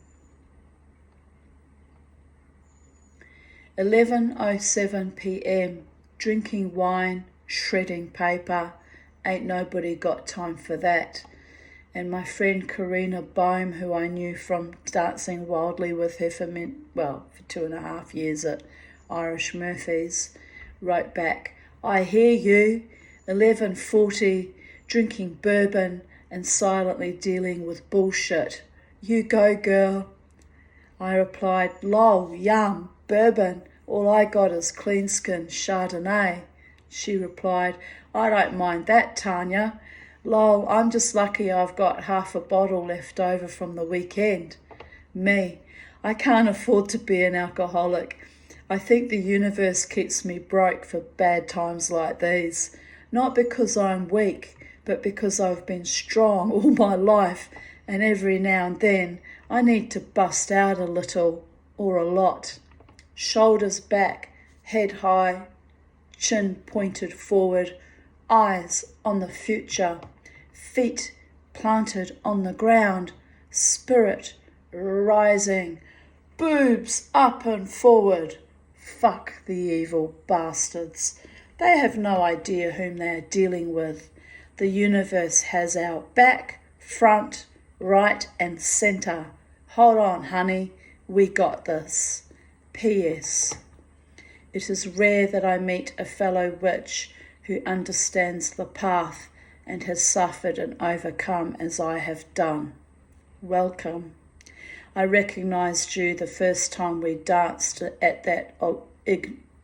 11:07 p.m. Drinking wine, shredding paper. Ain't nobody got time for that. And my friend Karina Bohm, who I knew from dancing wildly with her for 2.5 years at Irish Murphys, wrote back, I hear you, 11:40, drinking bourbon and silently dealing with bullshit. You go, girl. I replied, lol, yum, bourbon, all I got is clean skin Chardonnay. She replied, I don't mind that, Tanya. Lol, I'm just lucky I've got half a bottle left over from the weekend. Me, I can't afford to be an alcoholic. I think the universe keeps me broke for bad times like these. Not because I'm weak, but because I've been strong all my life, and every now and then I need to bust out a little or a lot. Shoulders back, head high, chin pointed forward, eyes on the future, feet planted on the ground, spirit rising, boobs up and forward. Fuck the evil bastards. They have no idea whom they are dealing with. The universe has our back, front, right and centre. Hold on, honey, we got this. P.S. It is rare that I meet a fellow witch who understands the path and has suffered and overcome as I have done. Welcome. I recognised you the first time we danced at that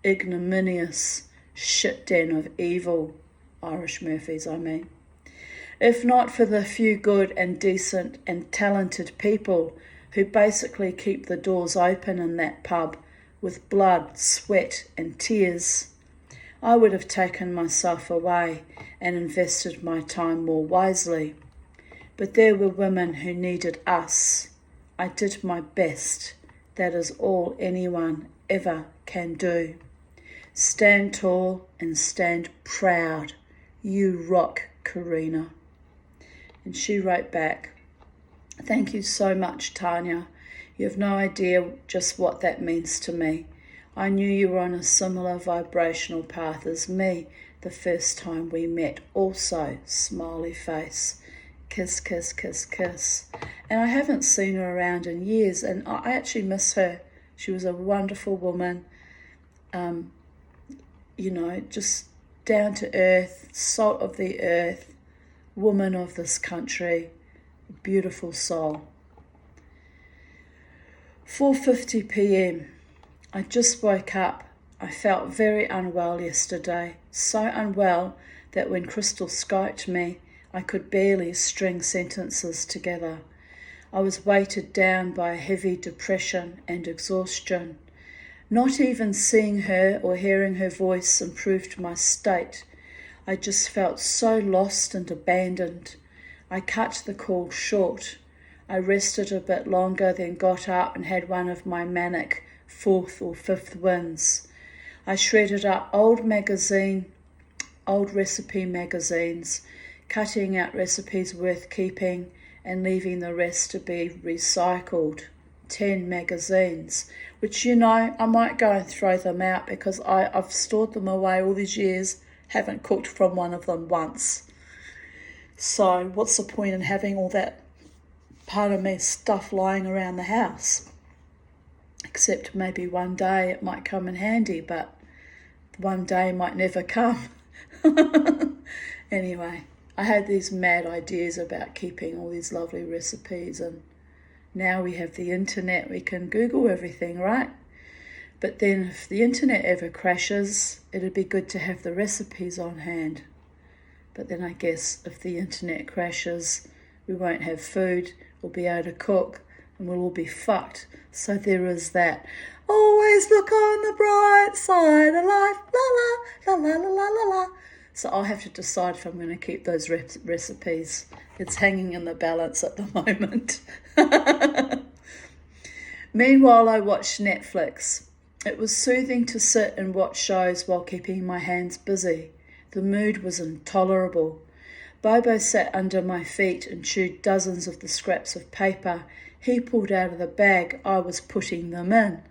ignominious shit den of evil, Irish Murphys, I mean. If not for the few good and decent and talented people who basically keep the doors open in that pub with blood, sweat and tears, I would have taken myself away and invested my time more wisely. But there were women who needed us. I did my best. That is all anyone ever can do. Stand tall and stand proud. You rock, Karina. And she wrote back, thank you so much, Tanya. You have no idea just what that means to me. I knew you were on a similar vibrational path as me the first time we met. Also, smiley face. Kiss, kiss, kiss, kiss. And I haven't seen her around in years, and I actually miss her. She was a wonderful woman, just down to earth, salt of the earth, woman of this country, beautiful soul. 4:50 p.m. I just woke up. I felt very unwell yesterday, so unwell that when Crystal Skyped me, I could barely string sentences together. I was weighted down by a heavy depression and exhaustion. Not even seeing her or hearing her voice improved my state. I just felt so lost and abandoned. I cut the call short. I rested a bit longer, then got up and had one of my manic 4th or 5th wins. I shredded up old recipe magazines, cutting out recipes worth keeping and leaving the rest to be recycled. 10 magazines, which I might go and throw them out because I've stored them away all these years, haven't cooked from one of them once. So what's the point in having all that part of me stuff lying around the house? Except maybe one day it might come in handy, but one day might never come. Anyway, I had these mad ideas about keeping all these lovely recipes, and now we have the internet, we can Google everything, right? But then if the internet ever crashes, it'd be good to have the recipes on hand. But then I guess if the internet crashes, we won't have food, we'll be able to cook, and we'll all be fucked. So there is that. Always look on the bright side of life, la la, la la la la la. So I'll have to decide if I'm going to keep those recipes. It's hanging in the balance at the moment. Meanwhile, I watched Netflix. It was soothing to sit and watch shows while keeping my hands busy. The mood was intolerable. Bobo sat under my feet and chewed dozens of the scraps of paper he pulled out of the bag I was putting them in.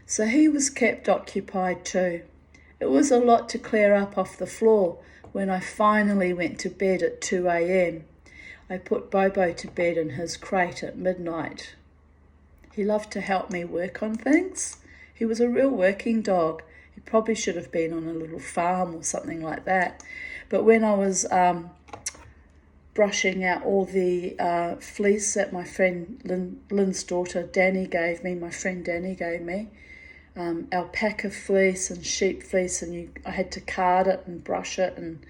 So he was kept occupied too. It was a lot to clear up off the floor when I finally went to bed at 2 a.m. I put Bobo to bed in his crate at midnight. He loved to help me work on things. He was a real working dog. He probably should have been on a little farm or something like that. But when I was brushing out all the fleece that my friend Lynn's daughter Danny gave me, alpaca fleece and sheep fleece, and I had to card it and brush it and,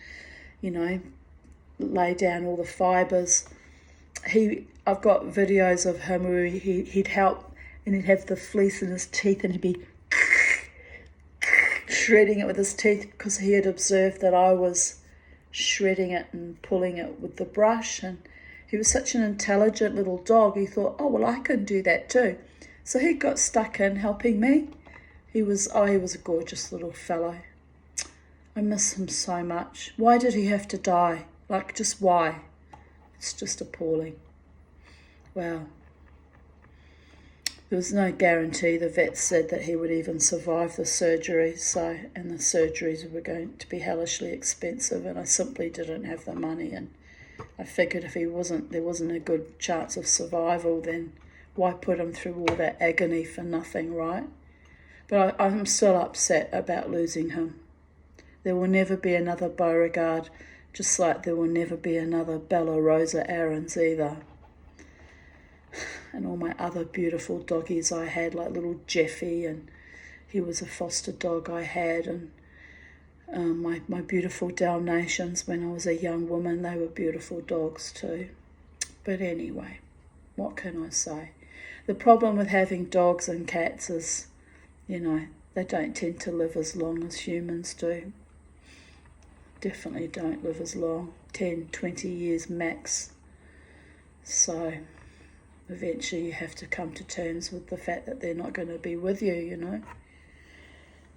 lay down all the fibres. I've got videos of him where he'd help and he'd have the fleece in his teeth and he'd be shredding it with his teeth because he had observed that I was shredding it and pulling it with the brush. And he was such an intelligent little dog, he thought, oh, well, I can do that too. So he got stuck in helping me. He was a gorgeous little fellow. I miss him so much. Why did he have to die? Like, just why? It's just appalling. Wow. There was no guarantee. The vet said that he would even survive the surgery, and the surgeries were going to be hellishly expensive, and I simply didn't have the money. And I figured if there wasn't a good chance of survival, then why put him through all that agony for nothing, right? But I'm still upset about losing him. There will never be another Beauregard, just like there will never be another Bella Rosa Aarons either. And all my other beautiful doggies I had, like little Jeffy, and he was a foster dog I had, and my beautiful Dalmatians when I was a young woman, they were beautiful dogs too. But anyway, what can I say? The problem with having dogs and cats is, they don't tend to live as long as humans do. Definitely don't live as long, 10, 20 years max. So eventually you have to come to terms with the fact that they're not going to be with you,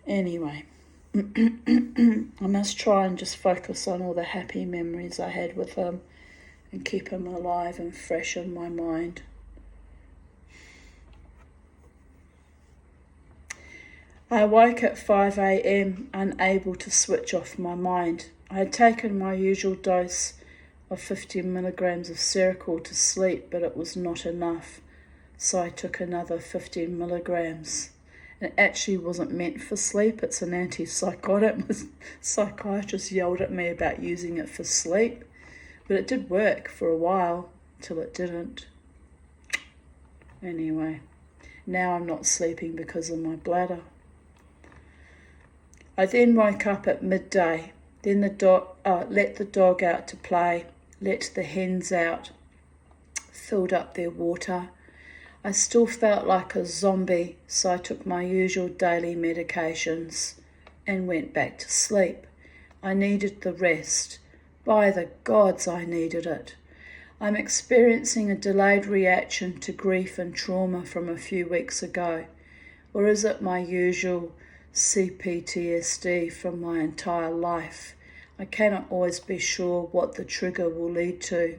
Anyway, I must try and just focus on all the happy memories I had with him and keep him alive and fresh in my mind. I awoke at 5 a.m, unable to switch off my mind. I had taken my usual dose of 15 milligrams of Seroquel to sleep, but it was not enough, so I took another 15 milligrams. It actually wasn't meant for sleep, it's an antipsychotic. The psychiatrist yelled at me about using it for sleep, but it did work for a while, till it didn't. Anyway, now I'm not sleeping because of my bladder. I then woke up at midday, then let the dog out to play, let the hens out, filled up their water. I still felt like a zombie, so I took my usual daily medications and went back to sleep. I needed the rest. By the gods, I needed it. I'm experiencing a delayed reaction to grief and trauma from a few weeks ago. Or is it my usual CPTSD from my entire life? I cannot always be sure what the trigger will lead to.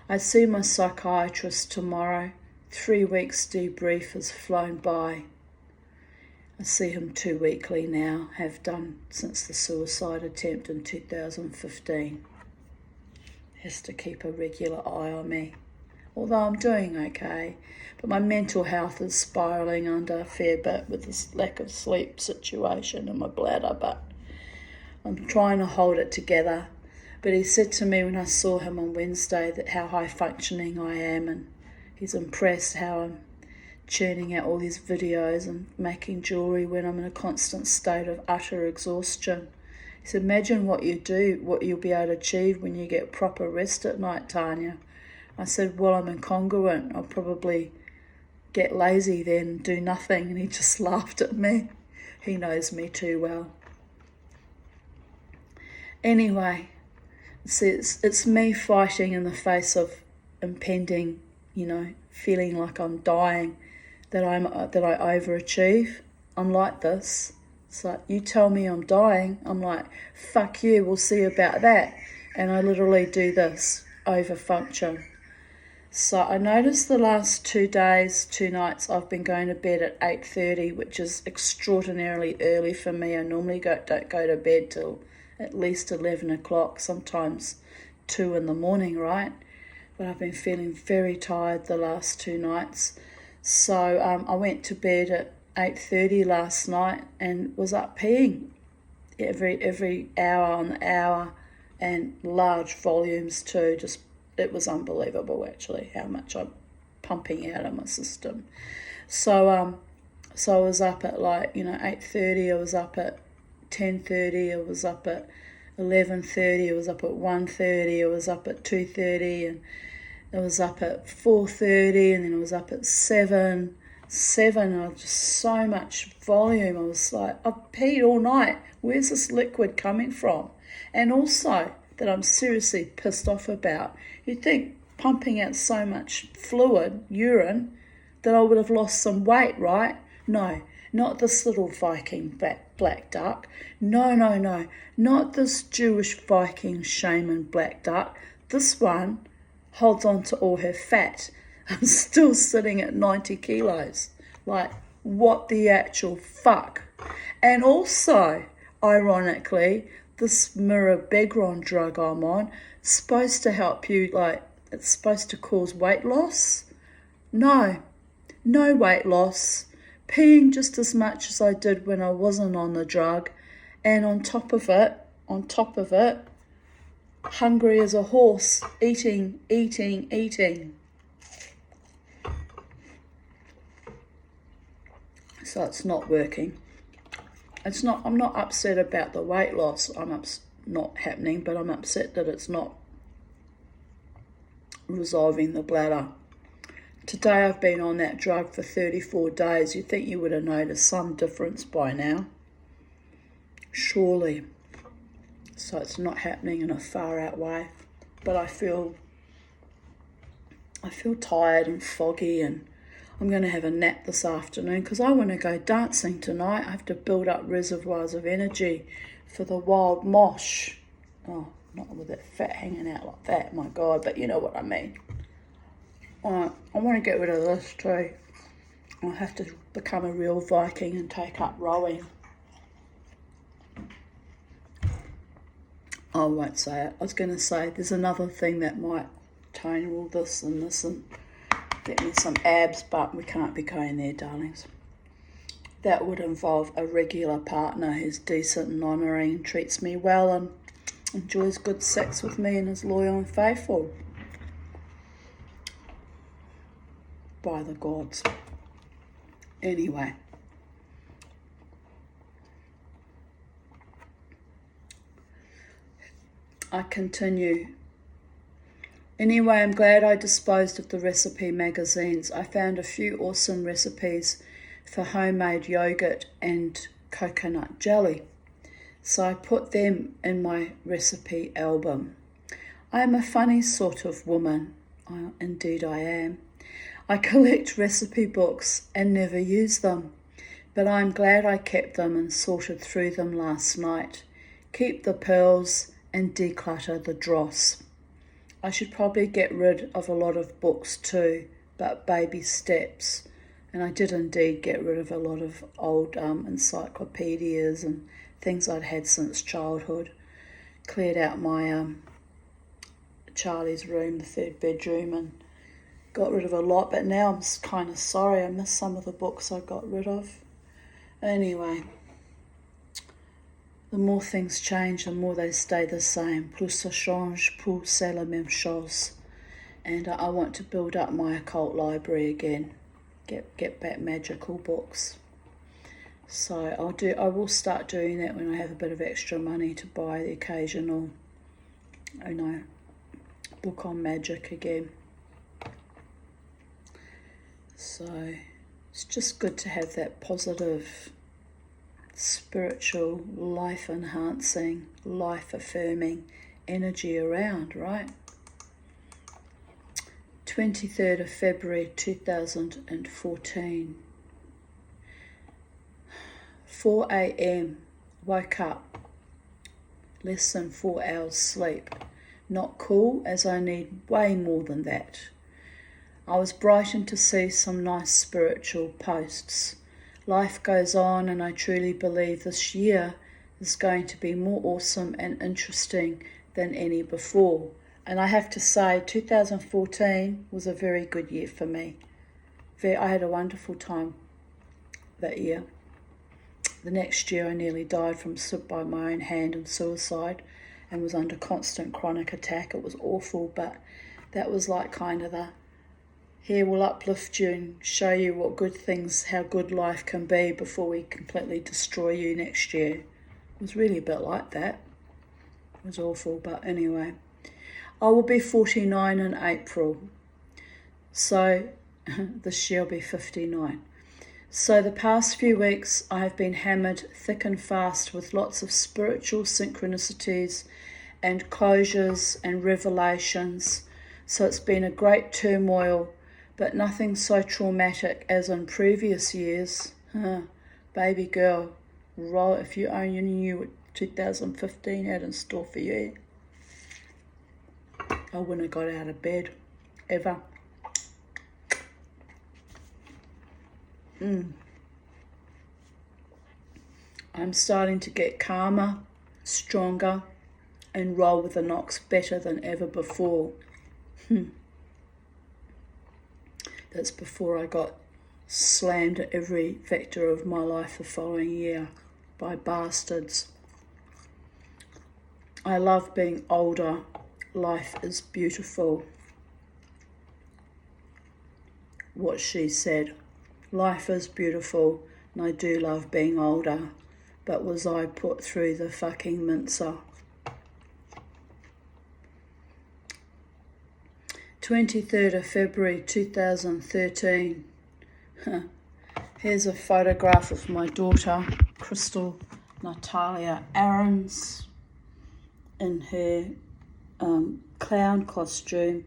I see my psychiatrist tomorrow. 3 weeks debrief has flown by. I see him 2 weekly now, have done since the suicide attempt in 2015. Has to keep a regular eye on me. Although I'm doing okay, but my mental health is spiralling under a fair bit with this lack of sleep situation in my bladder, but I'm trying to hold it together. But he said to me when I saw him on Wednesday that how high functioning I am, and he's impressed how I'm churning out all these videos and making jewellery when I'm in a constant state of utter exhaustion. He said, imagine what you'll be able to achieve when you get proper rest at night, Tanya. I said, well, I'm incongruent. I'll probably get lazy then, do nothing. And he just laughed at me. He knows me too well. Anyway, see, it's me fighting in the face of impending, feeling like I'm dying, that I overachieve. I'm like this. It's like, you tell me I'm dying, I'm like, fuck you, we'll see about that. And I literally do this, overfunction. So I noticed the last 2 days, 2 nights, I've been going to bed at 8:30, which is extraordinarily early for me. I normally don't go to bed till at least 11 o'clock, sometimes 2 in the morning, right? But I've been feeling very tired the last 2 nights. So I went to bed at 8:30 last night and was up peeing every hour on the hour, and large volumes too. Just, it was unbelievable actually how much I'm pumping out of my system. So I was up at 8:30. I was up at 10:30. I was up at 11:30. I was up at 1:30. I was up at 2:30, and I was up at 4:30, and then I was up at 7. I was just so much volume. I was like, I've peed all night. Where's this liquid coming from? And also that I'm seriously pissed off about. You'd think pumping out so much fluid, urine, that I would have lost some weight, right? No, not this little Viking black duck. No, not this Jewish Viking shaman black duck. This one holds on to all her fat. I'm still sitting at 90 kilos. Like, what the actual fuck? And also, ironically, this mirabegron drug I'm on is supposed to help you, it's supposed to cause weight loss. No weight loss. Peeing just as much as I did when I wasn't on the drug. And on top of it, hungry as a horse, eating. So it's not working. I'm not upset about the weight loss. Not happening, but I'm upset that it's not resolving the bladder. Today I've been on that drug for 34 days. You'd think you would have noticed some difference by now. Surely. So it's not happening in a far out way. But I feel tired and foggy, and I'm going to have a nap this afternoon because I want to go dancing tonight. I have to build up reservoirs of energy for the wild mosh. Oh, not with that fat hanging out like that, my God, but you know what I mean. I want to get rid of this too. I'll have to become a real Viking and take up rowing. I won't say it. I was going to say there's another thing that might tone all this and get me some abs, but we can't be going there, darlings. That would involve a regular partner who's decent and honouring and treats me well and enjoys good sex with me and is loyal and faithful. By the gods. Anyway. I continue. Anyway, I'm glad I disposed of the recipe magazines. I found a few awesome recipes for homemade yogurt and coconut jelly. So I put them in my recipe album. I am a funny sort of woman. Indeed I am. I collect recipe books and never use them, but I'm glad I kept them and sorted through them last night. Keep the pearls and declutter the dross. I should probably get rid of a lot of books too, but baby steps. And I did indeed get rid of a lot of old encyclopedias and things I'd had since childhood. Cleared out my Charlie's room, the third bedroom, and got rid of a lot, but now I'm kind of sorry. I miss some of the books I got rid of. Anyway, the more things change, the more they stay the same. Plus ça change, plus c'est la même chose. And I want to build up my occult library again. Get back magical books. So I will start doing that when I have a bit of extra money to buy the occasional, book on magic again. So it's just good to have that positive, spiritual, life-enhancing, life-affirming energy around, right? 23rd of February 2014. 4 a.m. Woke up. Less than 4 hours sleep. Not cool, as I need way more than that. I was brightened to see some nice spiritual posts. Life goes on, and I truly believe this year is going to be more awesome and interesting than any before. And I have to say, 2014 was a very good year for me. I had a wonderful time that year. The next year I nearly died by my own hand and suicide, and was under constant chronic attack. It was awful, but that was like kind of the, here we'll uplift you and show you what good things, how good life can be before we completely destroy you next year. It was really a bit like that. It was awful, but anyway. I will be 49 in April, so this year I'll be 59. So the past few weeks I have been hammered thick and fast with lots of spiritual synchronicities and closures and revelations. So it's been a great turmoil, but nothing so traumatic as in previous years. Baby girl, roll if you only knew what 2015 had in store for you. I wouldn't have got out of bed, ever. I'm starting to get calmer, stronger, and roll with the knocks better than ever before. That's before I got slammed at every vector of my life the following year by bastards. I love being older. Life is beautiful. What she said. Life is beautiful, and I do love being older. But was I put through the fucking mincer? 23rd of February 2013. Here's a photograph of my daughter, Crystal Natalia Aarons, in her clown costume,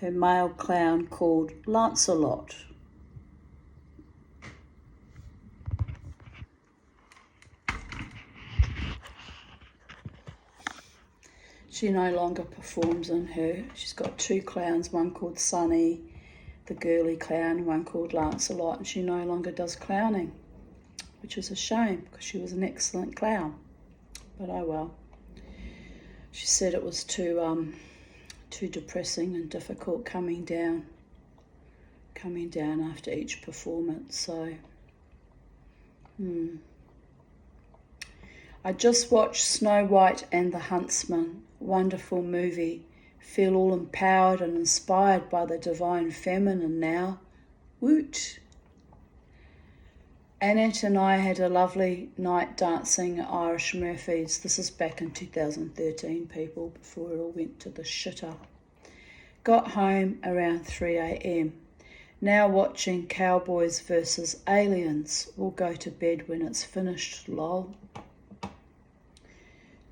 her male clown called Lancelot. She no longer performs in her. She's got two clowns, one called Sunny, the girly clown, and one called Lancelot, and she no longer does clowning, which is a shame because she was an excellent clown. But oh well. She said it was too depressing and difficult coming down after each performance. So I just watched Snow White and the Huntsman. Wonderful movie. Feel all empowered and inspired by the divine feminine now. Woot! Annette and I had a lovely night dancing at Irish Murphy's. This is back in 2013, people, before it all went to the shitter. Got home around 3 a.m. Now watching Cowboys versus Aliens. We'll go to bed when it's finished, lol.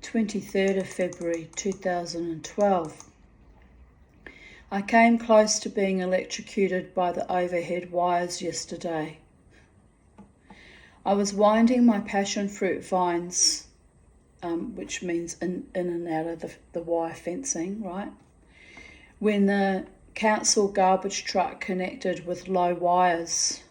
23rd of February 2012. I came close to being electrocuted by the overhead wires yesterday. I was winding my passion fruit vines, which means in and out of the wire fencing, right? When the council garbage truck connected with low wires.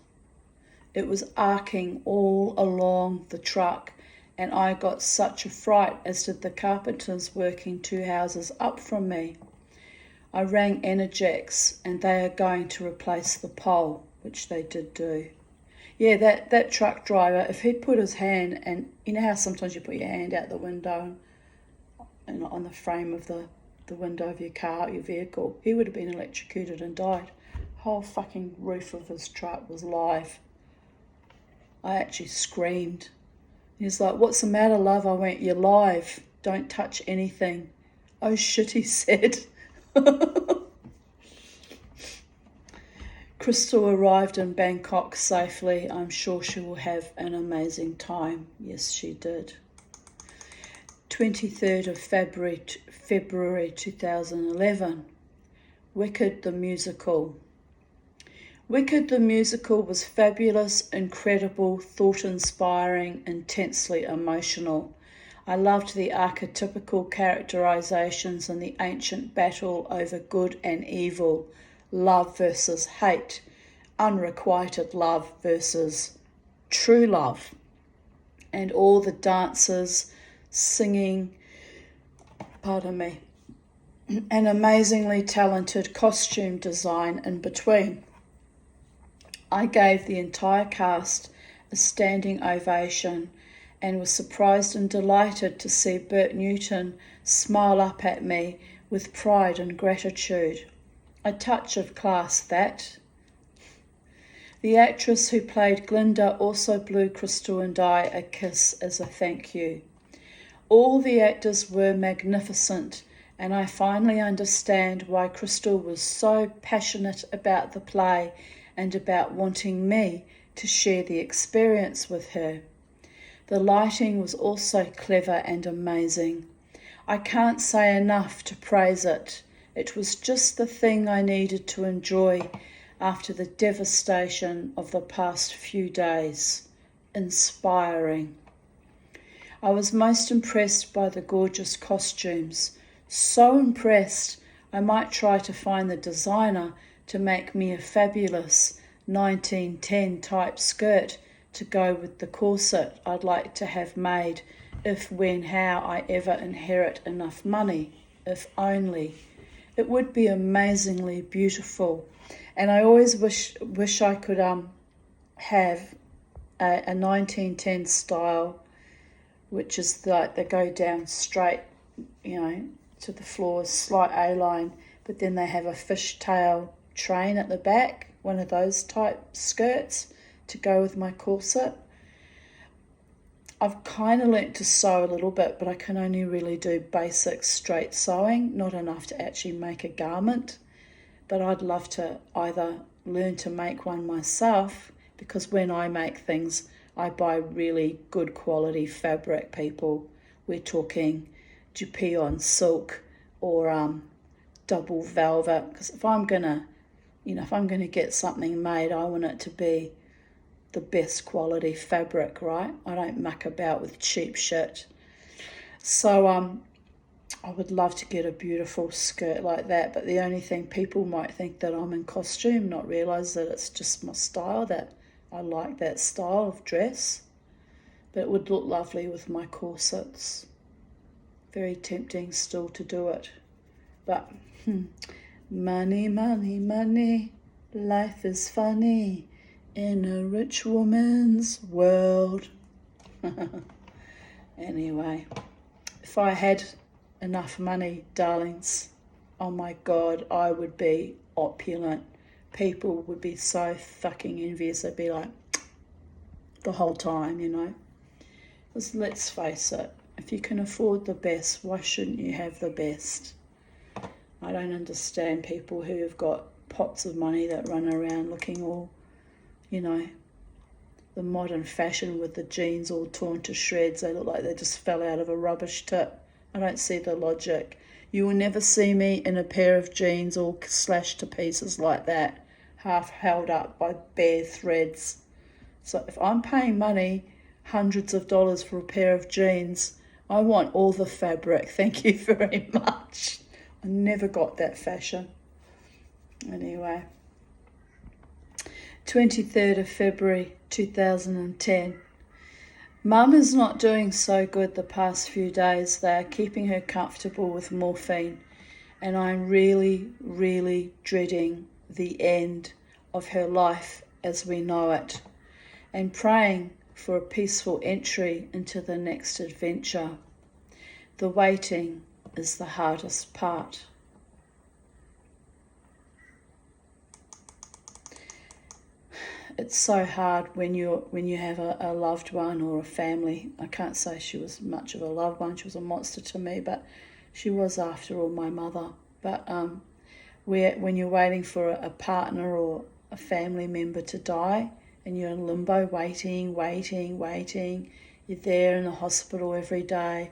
It was arcing all along the truck, and I got such a fright, as did the carpenters working 2 houses up from me. I rang Energex, and they are going to replace the pole, which they did do. Yeah, that truck driver, if he'd put his hand, and you know how sometimes you put your hand out the window and on the frame of the window of your car, your vehicle, he would have been electrocuted and died. The whole fucking roof of his truck was live. I actually screamed. He's like, "What's the matter, love?" I went, "You're live. Don't touch anything." "Oh shit," he said. Crystal arrived in Bangkok safely. I'm sure she will have an amazing time. Yes, she did. 23rd of February 2011. Wicked the musical. Wicked the musical was fabulous, incredible, thought-inspiring, intensely emotional. I loved the archetypical characterizations and the ancient battle over good and evil. love versus hate, unrequited love versus true love, and all the dances, singing, pardon me, and amazingly talented costume design in between. I gave the entire cast a standing ovation and was surprised and delighted to see Bert Newton smile up at me with pride and gratitude. A touch of class, that. The actress who played Glinda also blew Crystal and I a kiss as a thank you. All the actors were magnificent, and I finally understand why Crystal was so passionate about the play and about wanting me to share the experience with her. The lighting was also clever and amazing. I can't say enough to praise it. It was just the thing I needed to enjoy after the devastation of the past few days. Inspiring. I was most impressed by the gorgeous costumes. So impressed, I might try to find the designer to make me a fabulous 1910 type skirt to go with the corset I'd like to have made if, when, how I ever inherit enough money, if only. It would be amazingly beautiful. And I always wish I could have a 1910 style, which is like they go down straight, to the floor, slight A-line, but then they have a fishtail train at the back, one of those type skirts to go with my corset. I've kind of learnt to sew a little bit, but I can only really do basic straight sewing, not enough to actually make a garment. But I'd love to either learn to make one myself, because when I make things, I buy really good quality fabric, people. We're talking Dupion silk or double velvet, because if I'm gonna get something made, I want it to be the best quality fabric, right? I don't muck about with cheap shit. So I would love to get a beautiful skirt like that, but the only thing, people might think that I'm in costume, not realise that it's just my style, that I like that style of dress. But it would look lovely with my corsets. Very tempting still to do it. But money, money, money, life is funny in a rich woman's world. Anyway, if I had enough money, darlings, oh my God, I would be opulent. People would be so fucking envious. They'd be like, the whole time, Because let's face it, if you can afford the best, why shouldn't you have the best? I don't understand people who have got pots of money that run around looking all, the modern fashion with the jeans all torn to shreds. They look like they just fell out of a rubbish tip. I don't see the logic. You will never see me in a pair of jeans all slashed to pieces like that, half held up by bare threads. So if I'm paying money, hundreds of dollars for a pair of jeans, I want all the fabric. Thank you very much. I never got that fashion. Anyway, 23rd of February 2010. Mum is not doing so good the past few days. They are keeping her comfortable with morphine, and I'm really, really dreading the end of her life as we know it, and praying for a peaceful entry into the next adventure. The waiting is the hardest part. It's so hard when you have a loved one or a family. I can't say she was much of a loved one. She was a monster to me, but she was, after all, my mother. But when you're waiting for a partner or a family member to die, and you're in limbo, waiting, you're there in the hospital every day,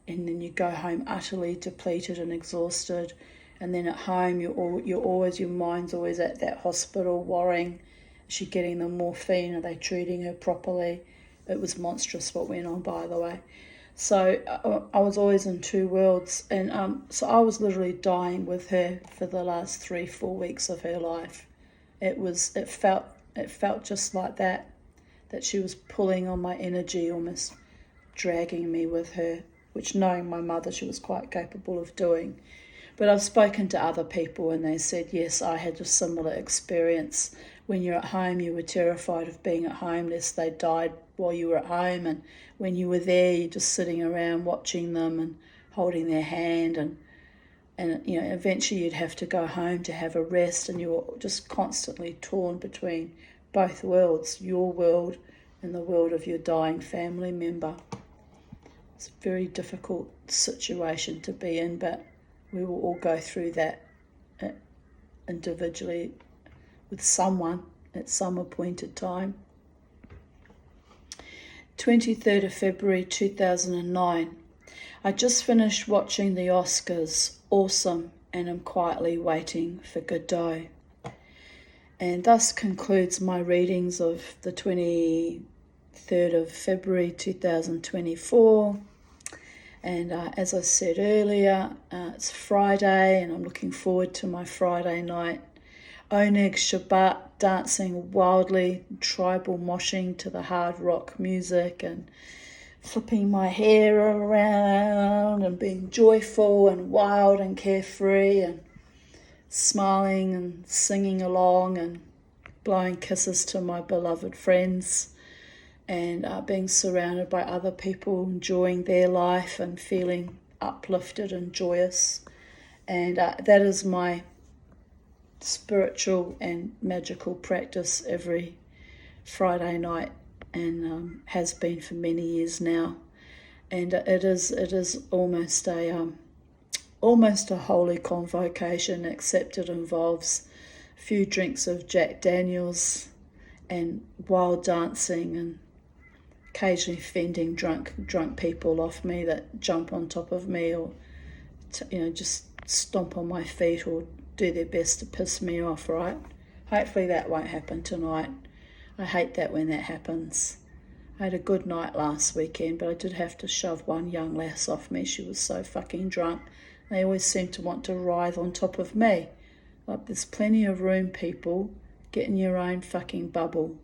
and then you go home utterly depleted and exhausted, and then at home your mind's always at that hospital worrying. Is she getting the morphine? Are they treating her properly? It was monstrous what went on, by the way. So I was always in two worlds, and so I was literally dying with her for the last 3-4 weeks of her life. It felt just like that she was pulling on my energy, almost dragging me with her, which, knowing my mother, she was quite capable of doing. But I've spoken to other people and they said, yes, I had a similar experience. When you're at home, you were terrified of being at home, lest they died while you were at home. And when you were there, you're just sitting around watching them and holding their hand. And eventually you'd have to go home to have a rest. And you were just constantly torn between both worlds, your world and the world of your dying family member. It's a very difficult situation to be in, but we will all go through that individually with someone at some appointed time. 23rd of February 2009. I just finished watching the Oscars. Awesome, and I'm quietly waiting for Godot. And thus concludes my readings of the 23rd of February 2024. And as I said earlier, it's Friday and I'm looking forward to my Friday night Oneg Shabbat, dancing wildly, tribal moshing to the hard rock music and flipping my hair around and being joyful and wild and carefree and smiling and singing along and blowing kisses to my beloved friends and being surrounded by other people, enjoying their life and feeling uplifted and joyous. And that is my spiritual and magical practice every Friday night, and has been for many years now. And it is almost a holy convocation, except it involves a few drinks of Jack Daniels and wild dancing and occasionally fending drunk people off me that jump on top of me or just stomp on my feet or do their best to piss me off, right? Hopefully that won't happen tonight. I hate that when that happens. I had a good night last weekend, but I did have to shove one young lass off me. She was so fucking drunk. They always seem to want to writhe on top of me. Like, there's plenty of room, people. Get in your own fucking bubble.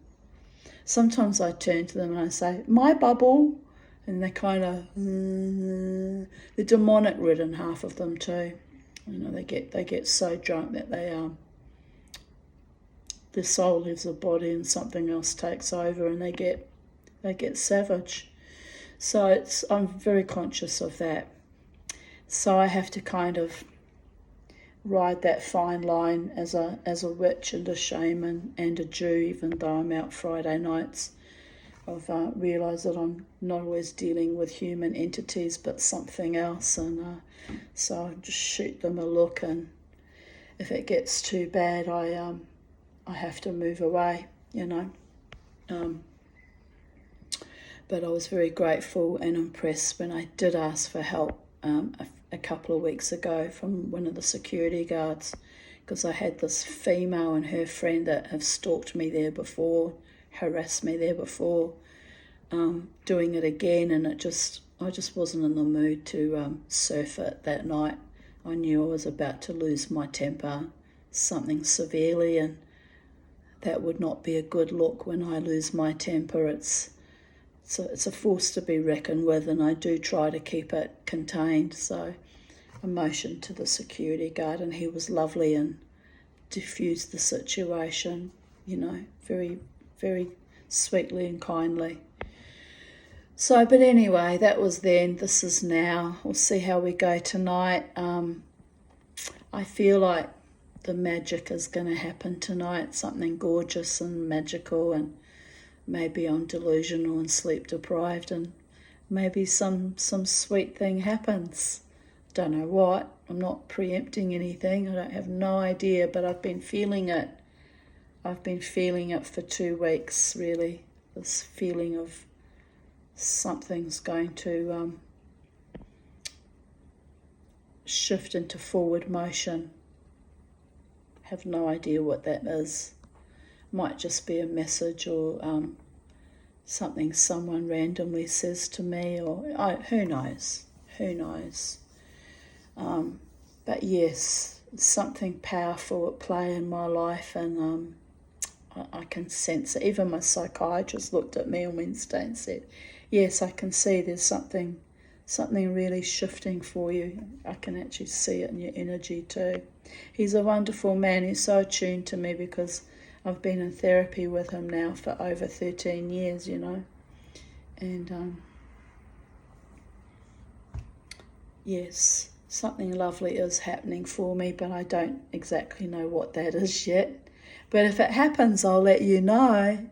Sometimes I turn to them and I say, my bubble. And they kind of, they're demonic ridden, half of them too. They get so drunk that their soul leaves the body and something else takes over, and they get savage. So I'm very conscious of that. So I have to kind of ride that fine line as a witch and a shaman and a Jew, even though I'm out Friday nights. I've realised that I'm not always dealing with human entities but something else, and so I just shoot them a look, and if it gets too bad I have to move away, but I was very grateful and impressed when I did ask for help a couple of weeks ago from one of the security guards, because I had this female and her friend that have stalked me there before, harassed me there before, doing it again, and I just wasn't in the mood to surf it that night. I knew I was about to lose my temper, something severely, and that would not be a good look when I lose my temper. It's a force to be reckoned with, and I do try to keep it contained. So I motioned to the security guard, and he was lovely and diffused the situation, very, very sweetly and kindly. So, but anyway, that was then, this is now. We'll see how we go tonight. I feel like the magic is going to happen tonight, something gorgeous and magical, and maybe I'm delusional and sleep deprived, and maybe some sweet thing happens. Don't know what. I'm not preempting anything. I don't have no idea, but I've been feeling it. I've been feeling it for 2 weeks, really. This feeling of something's going to shift into forward motion. Have no idea what that is. Might just be a message or something someone randomly says to me, or who knows, who knows. But yes, something powerful at play in my life, and I can sense it. Even my psychiatrist looked at me on Wednesday and said, yes, I can see there's something really shifting for you. I can actually see it in your energy too. He's a wonderful man. He's so attuned to me because I've been in therapy with him now for over 13 years, And yes, something lovely is happening for me, but I don't exactly know what that is yet. But if it happens, I'll let you know.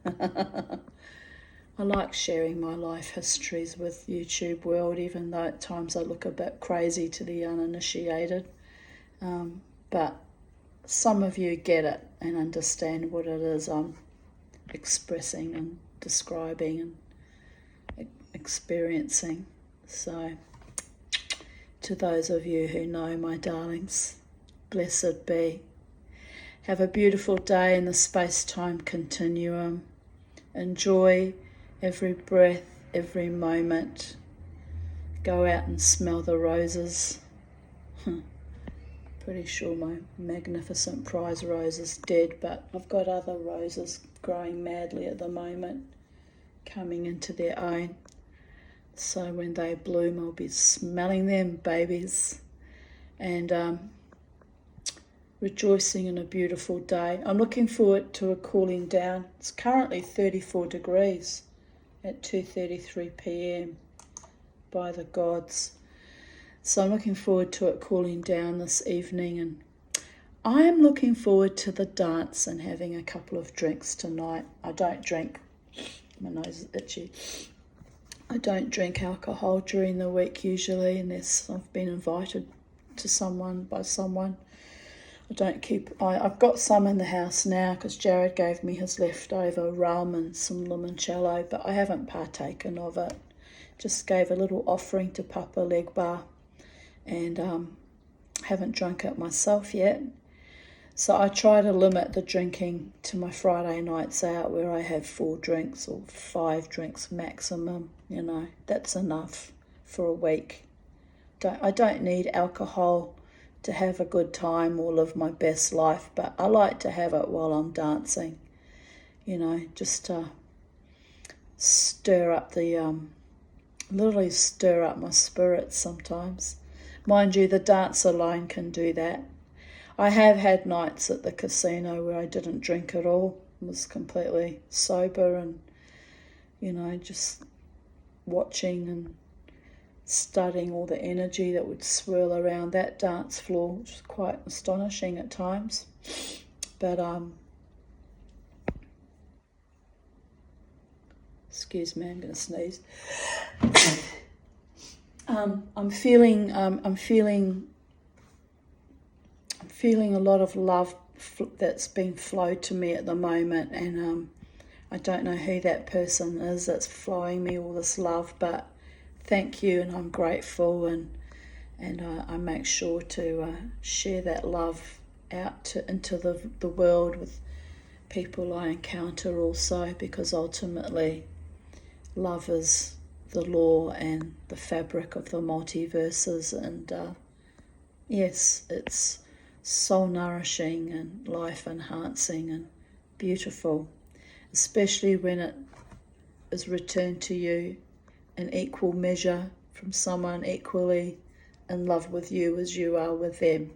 I like sharing my life histories with YouTube world, even though at times I look a bit crazy to the uninitiated. But some of you get it and understand what it is I'm expressing and describing and experiencing. So, to those of you who know, my darlings, blessed be. Have a beautiful day in the space-time continuum. Enjoy every breath, every moment. Go out and smell the roses. Pretty sure my magnificent prize rose is dead, but I've got other roses growing madly at the moment, coming into their own. So when they bloom, I'll be smelling them, babies. And rejoicing in a beautiful day. I'm looking forward to a cooling down. It's currently 34 degrees at 2:33 p.m. by the gods. So I'm looking forward to it cooling down this evening, and I am looking forward to the dance and having a couple of drinks tonight. I don't drink. My nose is itchy. I don't drink alcohol during the week usually unless I've been invited to by someone. I've got some in the house now because Jared gave me his leftover rum and some limoncello, but I haven't partaken of it. Just gave a little offering to Papa Legba, and haven't drunk it myself yet. So I try to limit the drinking to my Friday nights out where I have 4 drinks or 5 drinks maximum. That's enough for a week. I don't need alcohol to have a good time or live my best life, but I like to have it while I'm dancing, just to stir up literally stir up my spirits sometimes. Mind you, the dance alone can do that. I have had nights at the casino where I didn't drink at all, was completely sober and, just watching and studying all the energy that would swirl around that dance floor, which was quite astonishing at times. But excuse me, I'm going to sneeze. I'm feeling a lot of love that's been flowed to me at the moment, and I don't know who that person is that's flowing me all this love, but thank you, and I'm grateful, and I make sure to share that love out into the world with people I encounter also, because ultimately love is the law and the fabric of the multiverses, and yes, it's soul nourishing and life enhancing and beautiful, especially when it is returned to you in equal measure from someone equally in love with you as you are with them.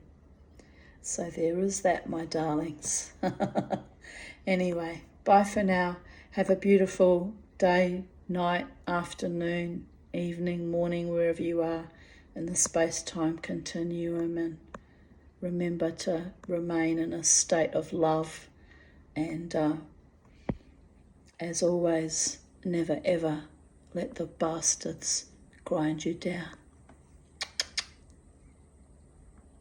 So there is that, my darlings. Anyway, bye for now. Have a beautiful day, night, afternoon, evening, morning, wherever you are in the space-time continuum, and remember to remain in a state of love, and as always, never ever let the bastards grind you down.